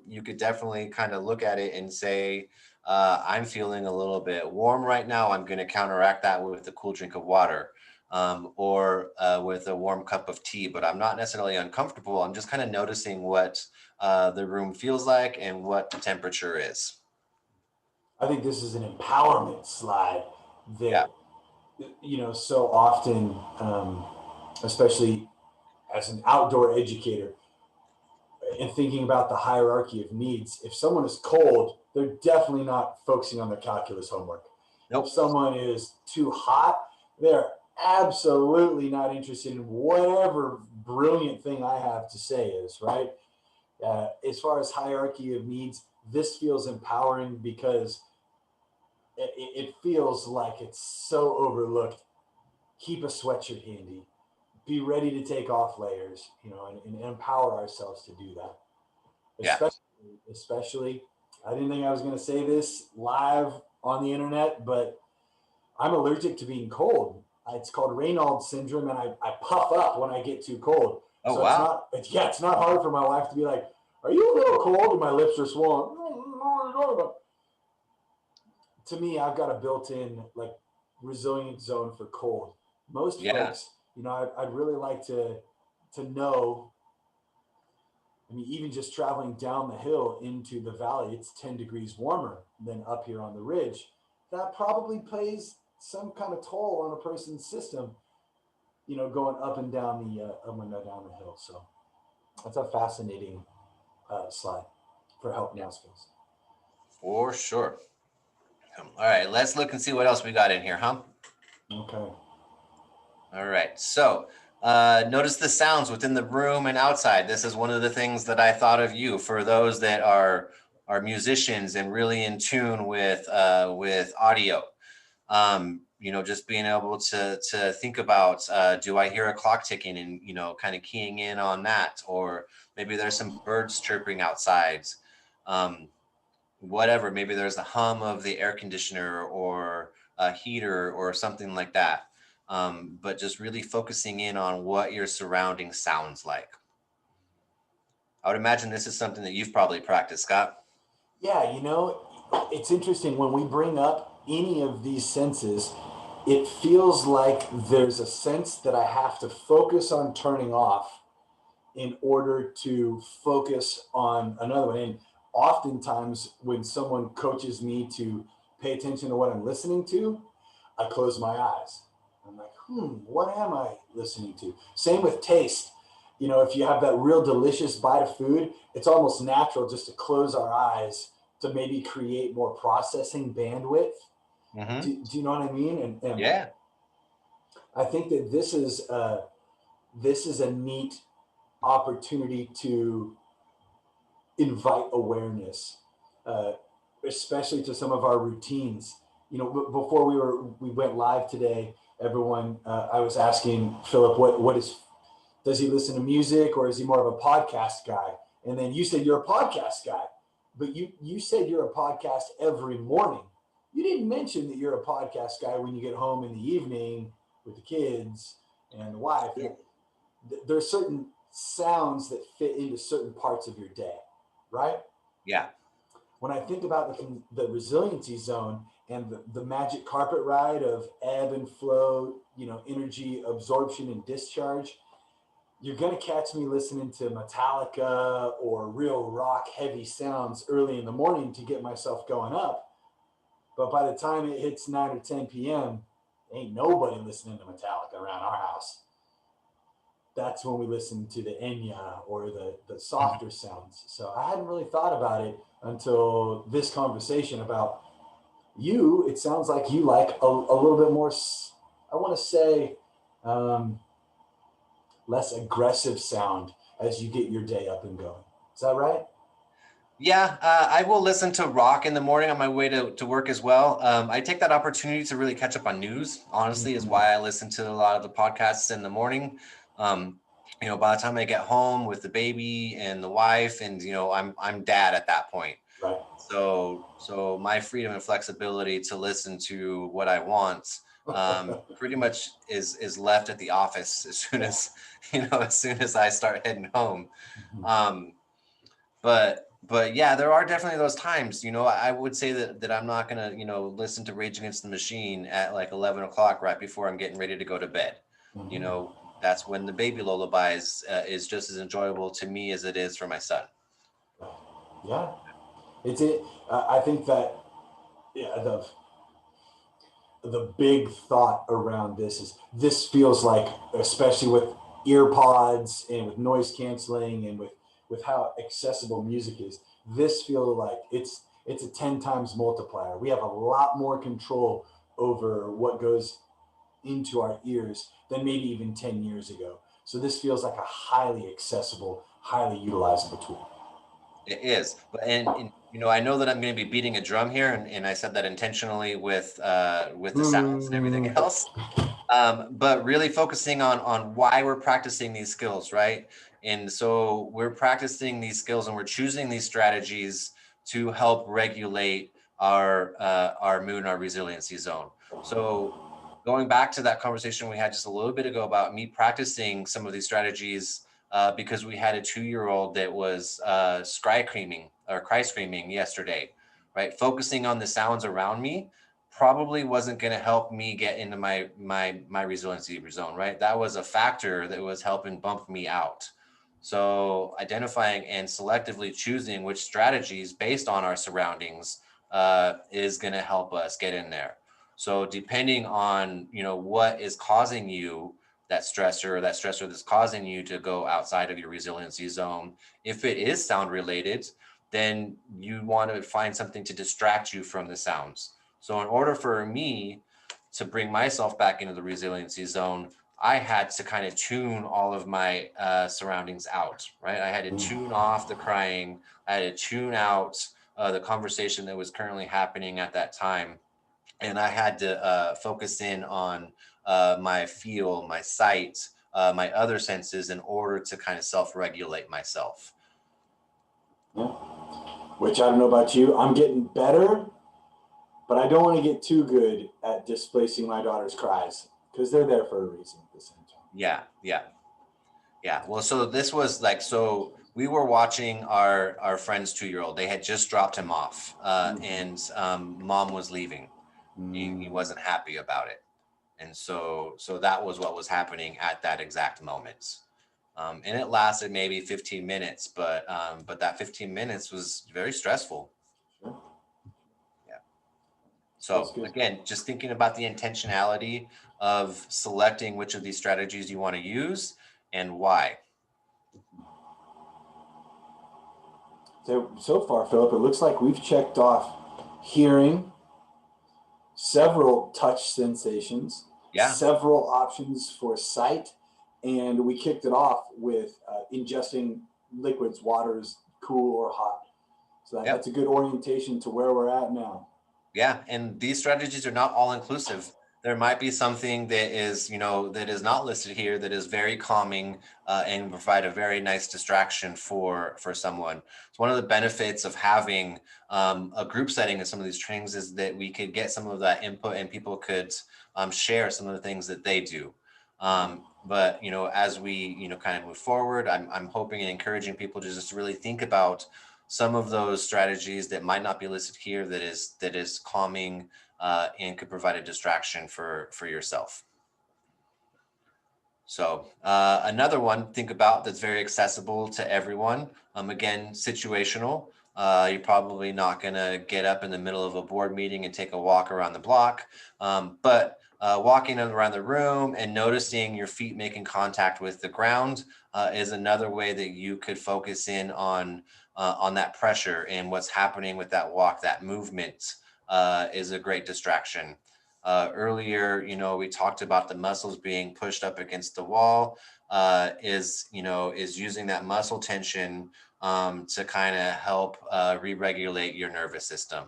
you could definitely kind of look at it and say, I'm feeling a little bit warm right now. I'm going to counteract that with a cool drink of water, or with a warm cup of tea, but I'm not necessarily uncomfortable. I'm just kind of noticing what the room feels like and what the temperature is. I think this is an empowerment slide Yeah. that, so often, especially as an outdoor educator, and thinking about the hierarchy of needs, if someone is cold, they're definitely not focusing on their calculus homework. Nope. If someone is too hot, they're absolutely not interested in whatever brilliant thing I have to say is, right? As far as hierarchy of needs, this feels empowering because it feels like it's so overlooked. Keep a sweatshirt handy. Be ready to take off layers, and empower ourselves to do that. Yeah. Especially, I didn't think I was going to say this live on the internet, but I'm allergic to being cold. It's called Raynaud's syndrome, and I puff up when I get too cold. Oh, So wow. it's not hard for my wife to be like, "Are you a little cold?" And my lips are swollen. To me, I've got a built-in like resilient zone for cold. Most Yeah. folks, I'd really like to know. I mean, even just traveling down the hill into the valley, it's 10 degrees warmer than up here on the ridge. That probably plays some kind of toll on a person's system, going up and down down the hill. So that's a fascinating slide for help now skills. For sure. All right, let's look and see what else we got in here, huh? Okay. All right, so notice the sounds within the room and outside. This is one of the things that I thought of you for those that are musicians and really in tune with audio. Just being able to think about, do I hear a clock ticking, and kind of keying in on that, or maybe there's some birds chirping outside. Whatever, maybe there's the hum of the air conditioner or a heater or something like that. but just really focusing in on what your surrounding sounds like. I would imagine this is something that you've probably practiced, Scott. Yeah, it's interesting when we bring up any of these senses, it feels like there's a sense that I have to focus on turning off in order to focus on another one. And oftentimes, when someone coaches me to pay attention to what I'm listening to, I close my eyes. I'm like, what am I listening to? Same with taste. If you have that real delicious bite of food, it's almost natural just to close our eyes to maybe create more processing bandwidth. Mm-hmm. Do you know what I mean? And Yeah. I think that this is a neat opportunity to invite awareness, uh, especially to some of our routines. Before we went live today, everyone, I was asking Philip, does he listen to music or is he more of a podcast guy? And then you said you're a podcast guy, but you said you're a podcast every morning. You didn't mention that you're a podcast guy when you get home in the evening with the kids and the wife. Yeah. There are certain sounds that fit into certain parts of your day, right? Yeah. When I think about the resiliency zone and the magic carpet ride of ebb and flow, energy absorption and discharge, you're going to catch me listening to Metallica or real rock heavy sounds early in the morning to get myself going up. But by the time it hits 9 or 10 p.m., ain't nobody listening to Metallica around our house. That's when we listen to the Enya or the Mhm. softer sounds. So I hadn't really thought about it until this conversation about you. It sounds like you like a little bit more, I want to say, um, less aggressive sound as you get your day up and going. Is that right? Yeah, I will listen to rock in the morning on my way to work as well. I take that opportunity to really catch up on news, honestly, is Mm-hmm. why I listen to a lot of the podcasts in the morning. Um, by the time I get home with the baby and the wife, and I'm dad at that point. Right. So my freedom and flexibility to listen to what I want pretty much is left at the office as soon as as soon as I start heading home. Mhm. Um, but yeah, there are definitely those times. I would say that I'm not gonna listen to Rage Against the Machine at like 11 o'clock right before I'm getting ready to go to bed. You Mhm. know, that's when the baby lullabies is just as enjoyable to me as it is for my son. Right. Yeah. It's it. I think that, yeah, the big thought around this is this feels like, especially with ear pods and with noise canceling and with how accessible music is, this feels like it's a 10 times multiplier. We have a lot more control over what goes into our ears than maybe even 10 years ago. So this feels like a highly accessible, highly utilizable tool. It is, but and I know that I'm going to be beating a drum here, and I said that intentionally with the sounds and everything Mm. else. But really focusing on why we're practicing these skills, right? And so we're practicing these skills and we're choosing these strategies to help regulate our mood, our resiliency zone. So going back to that conversation we had just a little bit ago about me practicing some of these strategies because we had a 2-year-old that was cry screaming yesterday, right? Focusing on the sounds around me probably wasn't going to help me get into my resiliency zone, right? That was a factor that was helping bump me out. So identifying and selectively choosing which strategies based on our surroundings is going to help us get in there. So depending on what is causing you that stressor that's causing you to go outside of your resiliency zone, if it is sound related, then you want to find something to distract you from the sounds. So in order for me to bring myself back into the resiliency zone, I had to kind of tune all of my surroundings out, right? I had to tune off the crying. I had to tune out the conversation that was currently happening at that time. And I had to focus in on my feel, my sight, my other senses in order to kind of self-regulate myself. Yeah. Which I don't know about you. I'm getting better, but I don't want to get too good at displacing my daughter's cries because they're there for a reason at the same time. Yeah. Well, so this was like, so we were watching our friend's 2-year-old. They had just dropped him off, and mom was leaving. He wasn't happy about it, and so that was what was happening at that exact moment. And it lasted maybe 15 minutes, but that 15 minutes was very stressful. Sure. Yeah. That's So good. again, just thinking about the intentionality of selecting which of these strategies you want to use and why. So far, Philip, it looks like we've checked off hearing, several touch sensations, Yeah. several options for sight, and we kicked it off with ingesting liquids, waters, cool or hot. So Yep. that's a good orientation to where we're at now. Yeah, and these strategies are not all inclusive. There might be something that is, that is not listed here that is very calming, and provide a very nice distraction for someone. It's one of the benefits of having a group setting in some of these trainings is that we could get some of that input and people could share some of the things that they do. But as we kind of move forward, I'm hoping and encouraging people to just really think about some of those strategies that might not be listed here that is calming, and could provide a distraction for yourself. So another one think about that's very accessible to everyone. Again, situational. You're probably not going to get up in the middle of a board meeting and take a walk around the block, but walking around the room and noticing your feet making contact with the ground is another way that you could focus in on that pressure and what's happening with that walk. That movement is a great distraction. Earlier, we talked about the muscles being pushed up against the wall, is using that muscle tension to kind of help re-regulate your nervous system.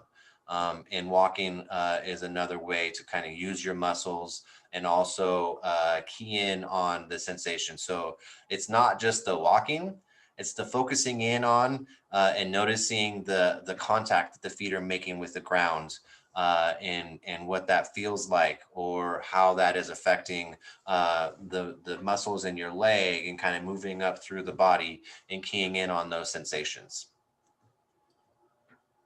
And walking is another way to kind of use your muscles and also key in on the sensation. So it's not just the walking, it's the focusing in on and noticing the contact that the feet are making with the ground, and what that feels like, or how that is affecting the muscles in your leg, and kind of moving up through the body and keying in on those sensations.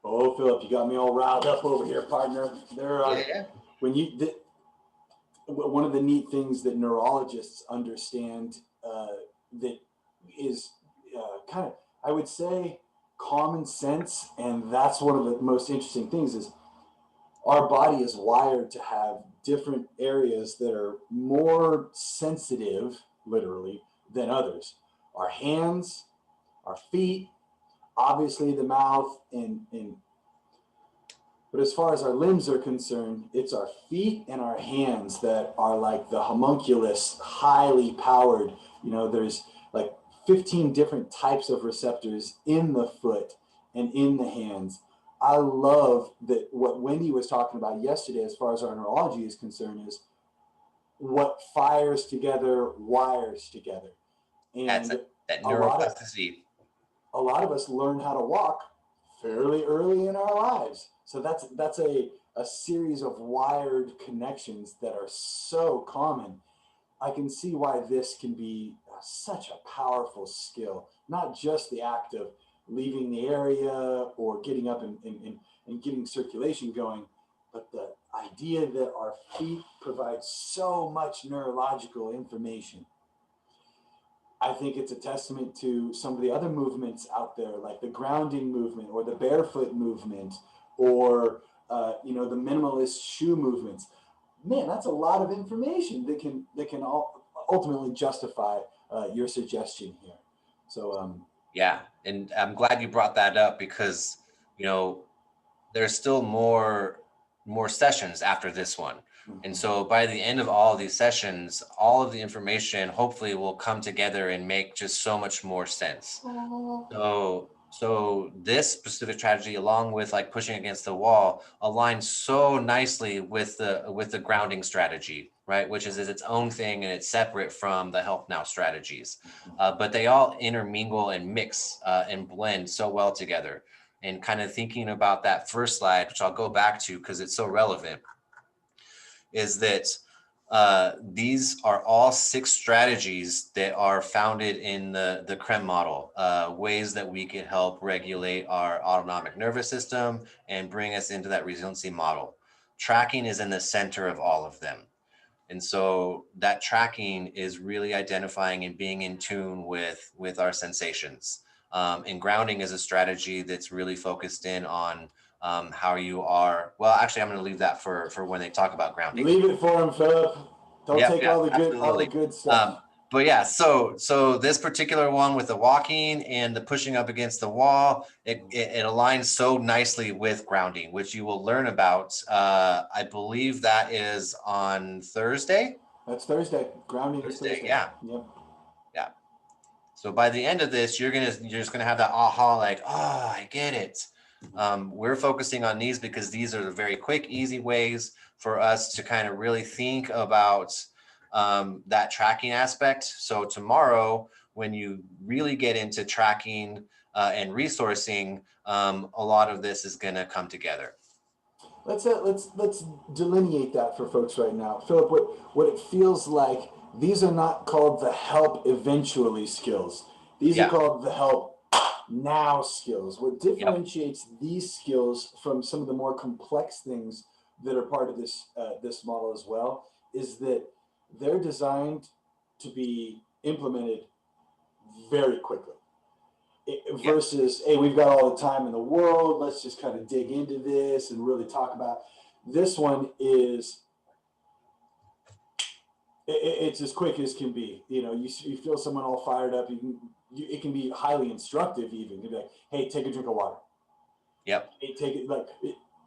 Oh, Philip, you got me all riled up over here, partner. There are Yeah. when you one of the neat things that neurologists understand, that is kind of, I would say, common sense, and that's one of the most interesting things is our body is wired to have different areas that are more sensitive, literally, than others. Our hands, our feet, obviously the mouth, and but as far as our limbs are concerned, it's our feet and our hands that are like the homunculus, highly powered. There's like 15 different types of receptors in the foot and in the hands. I love that what Wendy was talking about yesterday, as far as our neurology is concerned, is what fires together wires together. That's And that a lot of neuroplasticity. a lot of us learn how to walk fairly early in our lives. So that's a series of wired connections that are so common. I can see why this can be such a powerful skill, not just the act of leaving the area or getting up and getting circulation going, but the idea that our feet provide so much neurological information. I think it's a testament to some of the other movements out there, like the grounding movement or the barefoot movement, or the minimalist shoe movements. Man, that's a lot of information that can ultimately justify your suggestion here. So Yeah, and I'm glad you brought that up because you know there's still more sessions after this one. And mhm. so by the end of all of these sessions, all of the information hopefully will come together and make just so much more sense. So this specific strategy, along with like pushing against the wall, aligns so nicely with the grounding strategy, right? Which is its own thing and it's separate from the Help Now strategies. But they all intermingle and mix and blend so well together. And kind of thinking about that first slide, which I'll go back to because it's so relevant, is that These are all 6 strategies that are founded in the CREM model, ways that we can help regulate our autonomic nervous system and bring us into that resiliency model. Tracking is in the center of all of them. And so that tracking is really identifying and being in tune with our sensations. And grounding is a strategy that's really focused in on how you are. Well, actually, I'm going to leave that for when they talk about grounding. Leave it for him, Philip. Don't Yep, take yep, all the absolutely. good stuff. But yeah, so this particular one with the walking and the pushing up against the wall, it aligns so nicely with grounding, which you will learn about. I believe that is on Thursday. That's Thursday. Grounding is Thursday, Thursday. yeah, Yep. yeah. So by the end of this, you're just gonna have that aha, like, oh, I get it. We're focusing on these because these are the very quick, easy ways for us to kind of really think about that tracking aspect. So tomorrow, when you really get into tracking and resourcing, a lot of this is going to come together. Let's delineate that for folks right now, Philip. What it feels like, these are not called the help eventually skills. These are Yeah. called the help now skills. What Yep. differentiates these skills from some of the more complex things that are part of this model as well is that they're designed to be implemented very quickly. Yep. Versus, hey, we've got all the time in the world, let's just kind of dig into this and really talk about. This one is, it's as quick as can be. You feel someone all fired up, it can be highly instructive even. You'd be like, hey, take a drink of water. Yep. Hey, take it.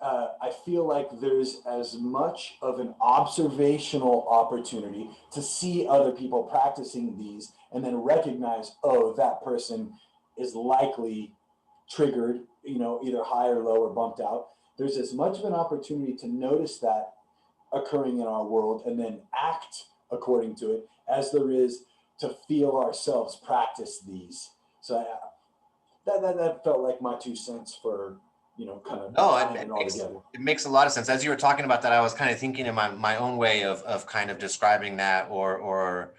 I feel like there's as much of an observational opportunity to see other people practicing these and then recognize, oh, that person is likely triggered, either high or low or bumped out. There's as much of an opportunity to notice that occurring in our world and then act according to it as there is to feel ourselves practice these. So that felt like my 2 cents for, kind of No, tying it all together. it makes a lot of sense. As you were talking about that, I was kind of thinking in my own way of kind of describing that or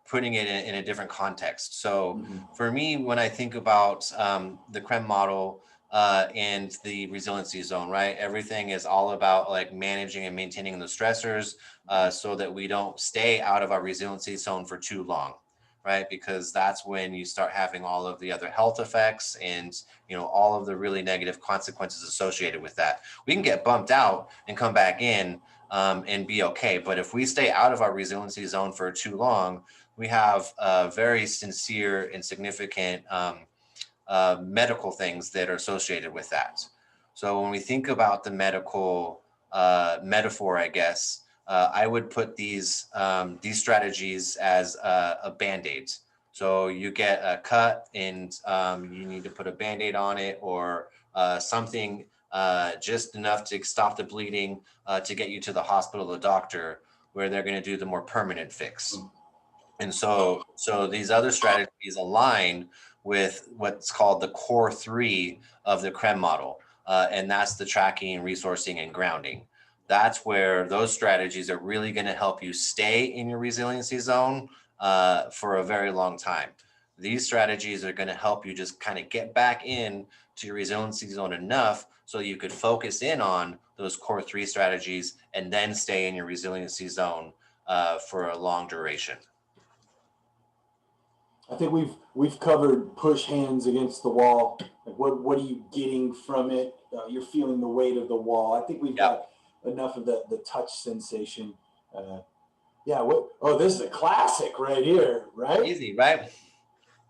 putting it in a different context. So for me, when I think about the CREM model and the resiliency zone, right? Everything is all about like managing and maintaining the stressors so that we don't stay out of our resiliency zone for too long, right? Because that's when you start having all of the other health effects and all of the really negative consequences associated with that. We can get bumped out and come back in and be okay. But if we stay out of our resiliency zone for too long, we have very sincere and significant medical things that are associated with that. So when we think about the medical metaphor, I guess, I would put these strategies as a Band-Aid. So you get a cut and you need to put a Band-Aid on it or something just enough to stop the bleeding to get you to the hospital, the doctor, where they're going to do the more permanent fix. And so these other strategies align with what's called the core 3 of the CREM model. And that's the tracking, resourcing, and grounding. That's where those strategies are really going to help you stay in your resiliency zone for a very long time. These strategies are going to help you just kind of get back in to your resiliency zone enough so you could focus in on those core 3 strategies and then stay in your resiliency zone for a long duration. I think we've covered push hands against the wall. Like what are you getting from it? You're feeling the weight of the wall. I think we've got enough of the touch sensation. This is a classic right here, right? Easy, right?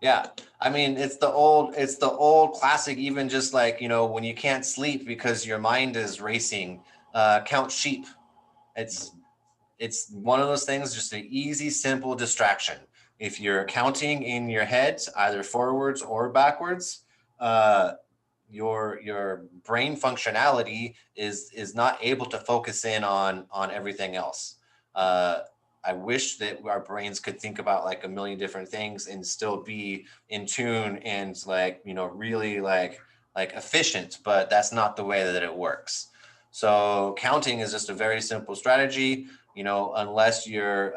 Yeah. I mean, it's the old classic, even just like, when you can't sleep because your mind is racing, count sheep. It's one of those things, just an easy, simple distraction. If you're counting in your head, either forwards or backwards, your brain functionality is not able to focus in on everything else. I wish that our brains could think about like a million different things and still be in tune and really like efficient, but that's not the way that it works. So counting is just a very simple strategy. unless you're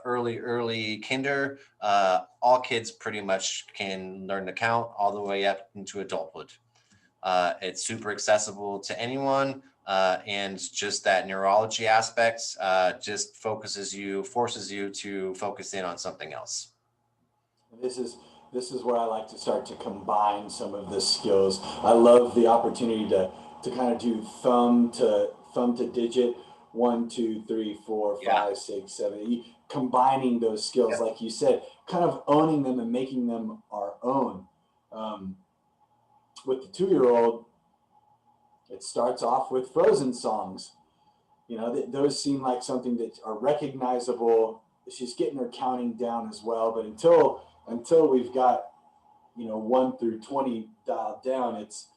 early kinder, all kids pretty much can learn to count all the way up into adulthood. It's super accessible to anyone, and just that neurology aspect just forces you to focus in on something else. This is where I like to start to combine some of the skills. I love the opportunity to kind of do thumb to digit, 1, 2, 3, 4, Yeah. 5, 6, 7, combining those skills, Yep. like you said, kind of owning them and making them our own. Um, with the 2-year-old, it starts off with Frozen songs. Those seem like something that are recognizable. She's getting her counting down as well, but until we've got 1 through 20 dialed down, it's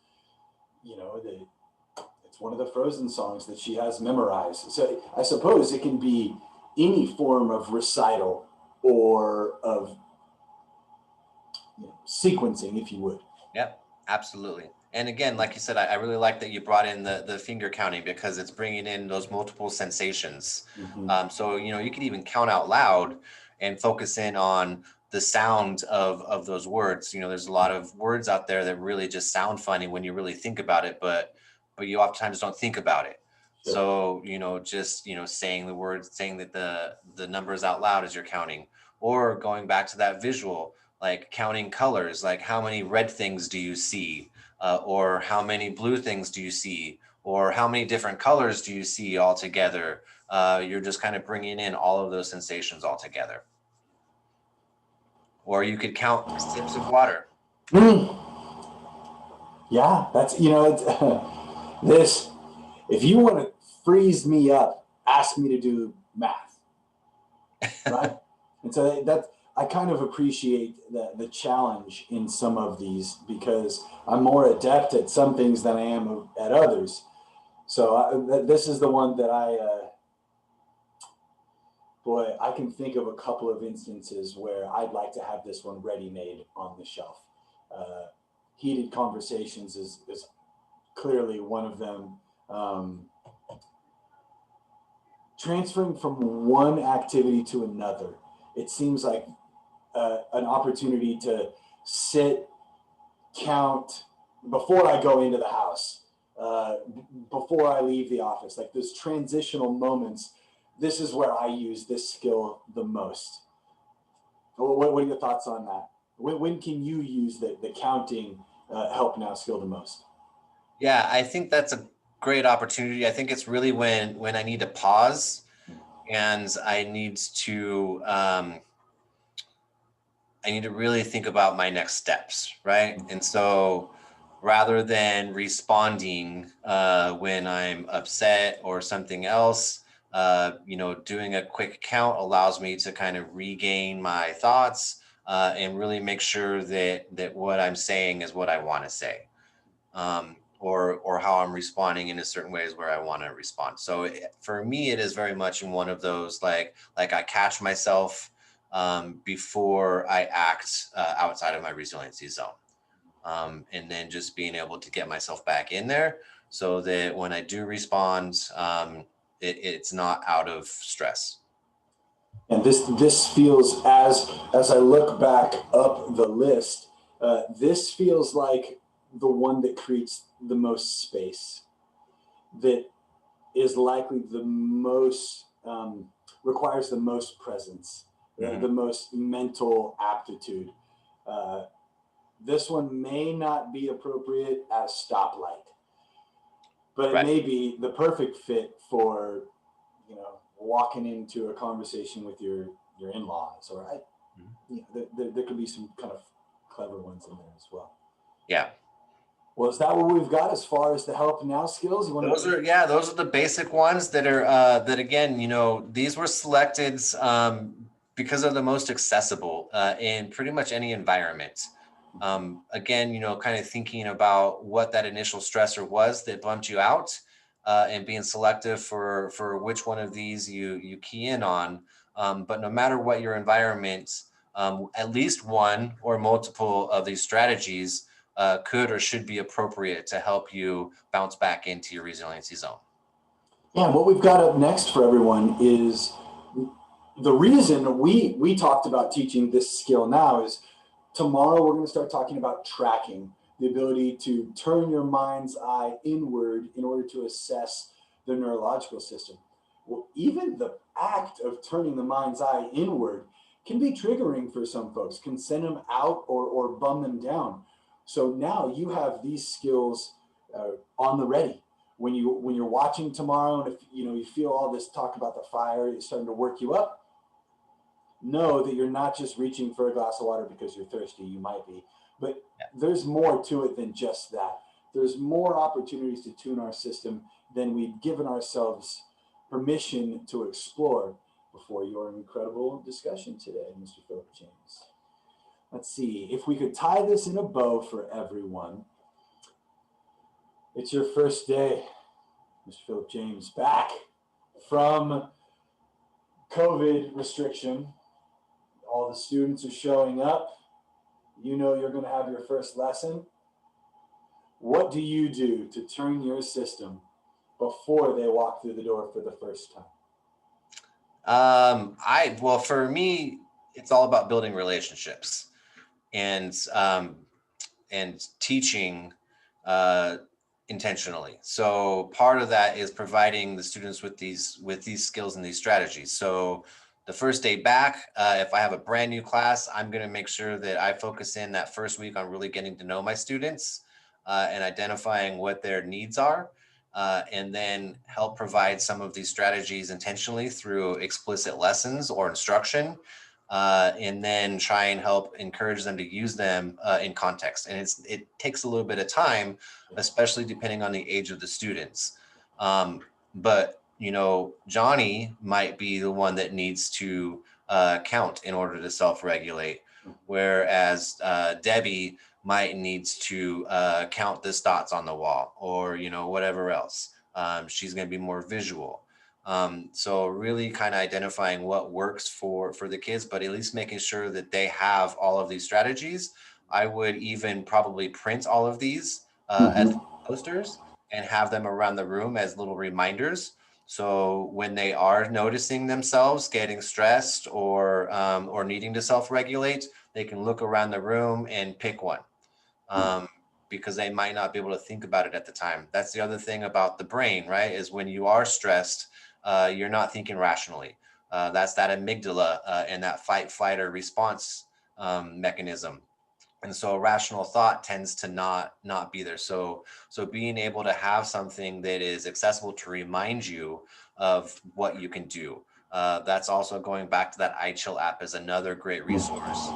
it's one of the Frozen songs that she has memorized. So I suppose it can be any form of recital or of sequencing, if you would. Yep, absolutely. And again, like you said, I really like that you brought in the finger counting, because it's bringing in those multiple sensations. Mm-hmm. So, you can even count out loud and focus in on the sound of those words. There's a lot of words out there that really just sound funny when you really think about it, but you oftentimes don't think about it. Sure. So, just, saying the words, saying that the numbers out loud as you're counting, or going back to that visual, like counting colors, like how many red things do you see, or how many blue things do you see, or how many different colors do you see all together. You're just kind of bringing in all of those sensations all together. Or you could count sips of water. Mm. Yeah, that's it's, this. If you want to freeze me up, ask me to do math, right? And so that I kind of appreciate the challenge in some of these, because I'm more adept at some things than I am at others. So this is the one that boy, I can think of a couple of instances where I'd like to have this one ready made on the shelf. Uh, Heated conversations is clearly one of them. Transferring from one activity to another, it seems like an opportunity to sit, count before I go into the house, before I leave the office, like those transitional moments. This is where I use this skill the most. What are your thoughts on that? When can you use the counting help now skill the most? Yeah, I think that's a great opportunity. I think it's really when I need to pause, and I need to really think about my next steps, right? And so, rather than responding when I'm upset or something else, doing a quick count allows me to kind of regain my thoughts, and really make sure that what I'm saying is what I want to say, or how I'm responding in a certain ways where I want to respond. So for me, it is very much in one of those, like I catch myself before I act outside of my resiliency zone. And then just being able to get myself back in there, so that when I do respond, it's not out of stress. And this feels, as I look back up the list, this feels like the one that creates the most space, that is likely the most requires the most presence, Mm-hmm. the most mental aptitude. Uh, this one may not be appropriate as stoplight, but it Right. may be the perfect fit for walking into a conversation with your in-laws, or there could be some kind of clever ones in there as well. Yeah. Well, is that what we've got as far as the help now skills? Those are the basic ones that are that, again, these were selected because of the most accessible in pretty much any environment. Again, kind of thinking about what that initial stressor was that bumped you out, and being selective for which one of these you key in on. But no matter what your environment, at least one or multiple of these strategies could or should be appropriate to help you bounce back into your resiliency zone. Yeah, and what we've got up next for everyone is the reason we talked about teaching this skill now is tomorrow we're going to start talking about tracking, the ability to turn your mind's eye inward in order to assess the neurological system. Well, even the act of turning the mind's eye inward can be triggering for some folks, can send them out or bum them down. So now you have these skills on the ready. When you're watching tomorrow, and if you feel all this talk about the fire is starting to work you up, know that you're not just reaching for a glass of water because you're thirsty. You might be, but there's more to it than just that. There's more opportunities to tune our system than we've given ourselves permission to explore before your incredible discussion today, Mr. Philip James. Let's see if we could tie this in a bow for everyone. It's your first day, Mr. Philip James, back from COVID restriction. All the students are showing up. You know you're going to have your first lesson. What do you do to turn your system before they walk through the door for the first time? Well, for me, it's all about building relationships and teaching uh, intentionally. So part of that is providing the students with these skills and these strategies. So the first day back, if I have a brand new class, I'm going to make sure that I focus in that first week on really getting to know my students and identifying what their needs are. And then help provide some of these strategies intentionally through explicit lessons or instruction, and then try and help encourage them to use them in context. And it takes a little bit of time, especially depending on the age of the students. But Johnny might be the one that needs to count in order to self-regulate, whereas Debbie might needs to count the dots on the wall, or whatever else. She's going to be more visual. So really kind of identifying what works for the kids, but at least making sure that they have all of these strategies. I would even probably print all of these as posters and have them around the room as little reminders. So when they are noticing themselves getting stressed or needing to self-regulate, they can look around the room and pick one. Because they might not be able to think about it at the time. That's the other thing about the brain, right? Is when you are stressed, you're not thinking rationally. That's that amygdala and that fight, flight, or response mechanism. And so rational thought tends to not be there. So being able to have something that is accessible to remind you of what you can do. That's also going back to that iChill app is another great resource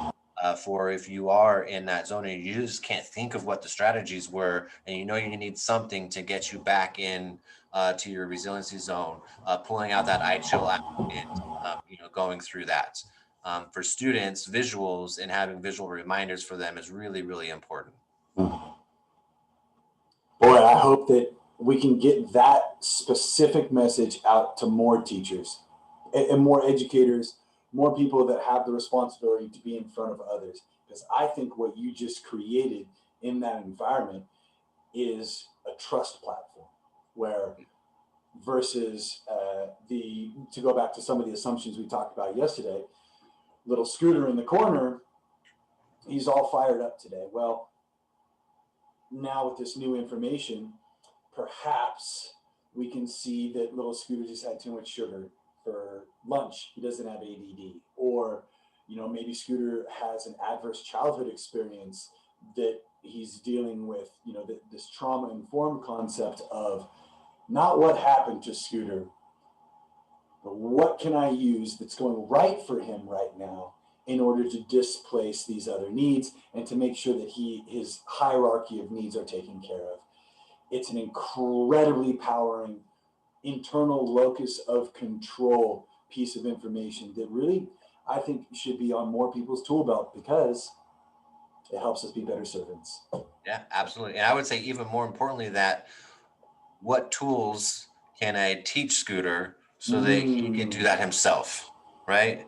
for if you are in that zone and you just can't think of what the strategies were, and you need something to get you back in to your resiliency zone, pulling out that iChill app and going through that. For students, visuals and having visual reminders for them is really, really important. Boy, I hope that we can get that specific message out to more teachers and more educators, more people that have the responsibility to be in front of others. Because I think what you just created in that environment is a trust platform where versus the to go back to some of the assumptions we talked about yesterday, little Scooter in the corner, he's all fired up today. Well, now with this new information, perhaps we can see that little Scooter just had too much sugar for lunch. He doesn't have ADD. Or, maybe Scooter has an adverse childhood experience that he's dealing with, this trauma informed concept of not what happened to Scooter, but what can I use that's going right for him right now in order to displace these other needs and to make sure that his hierarchy of needs are taken care of. It's an incredibly powering internal locus of control piece of information that really I think should be on more people's tool belt because it helps us be better servants. Yeah, absolutely. And I would say even more importantly that what tools can I teach Scooter so that he can do that himself, right?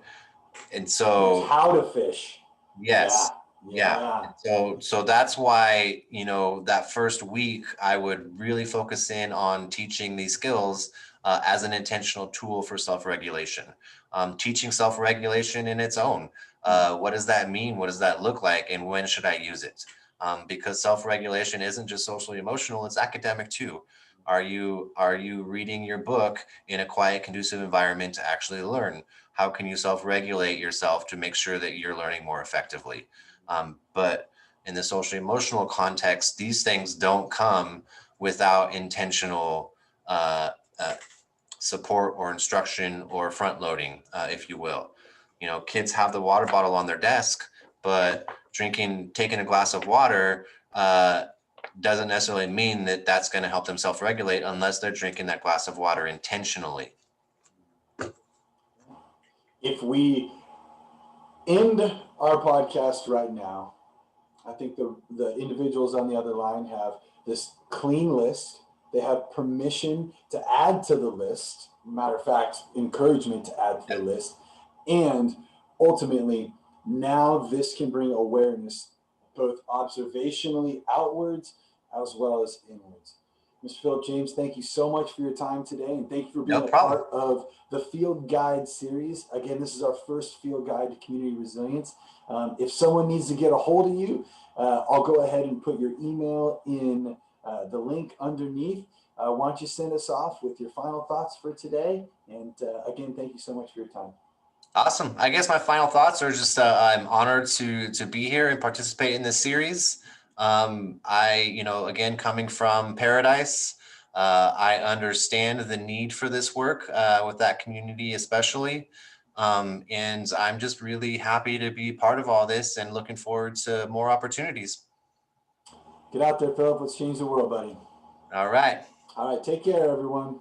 And There's so how to fish. Yeah, yes. Yeah. yeah. And so that's why, that first week I would really focus in on teaching these skills as an intentional tool for self-regulation. Teaching self-regulation in its own. What does that mean? What does that look like? And when should I use it? Because self-regulation isn't just socially emotional, it's academic too. Are you reading your book in a quiet, conducive environment to actually learn? How can you self-regulate yourself to make sure that you're learning more effectively? But in the social emotional context, these things don't come without intentional uh, uh, support or instruction or front loading, if you will. Kids have the water bottle on their desk, but taking a glass of water doesn't necessarily mean that that's going to help them self-regulate unless they're drinking that glass of water intentionally. If we end our podcast right now, I think the individuals on the other line have this clean list. They have permission to add to the list. Matter of fact, encouragement to add to the list. And ultimately, now this can bring awareness both observationally outwards as well as inwards. Mr. Philip James, thank you so much for your time today, and thank you for being No a problem. part of the Field Guide series. Again, this is our first Field Guide to Community Resilience. If someone needs to get a hold of you, I'll go ahead and put your email in the link underneath. Why don't you send us off with your final thoughts for today? And again, thank you so much for your time. Awesome. I guess my final thoughts are just I'm honored to be here and participate in this series. Again, coming from Paradise, I understand the need for this work with that community, especially. And I'm just really happy to be part of all this and looking forward to more opportunities. Get out there, Philip. Let's change the world, buddy. All right. All right. Take care, everyone.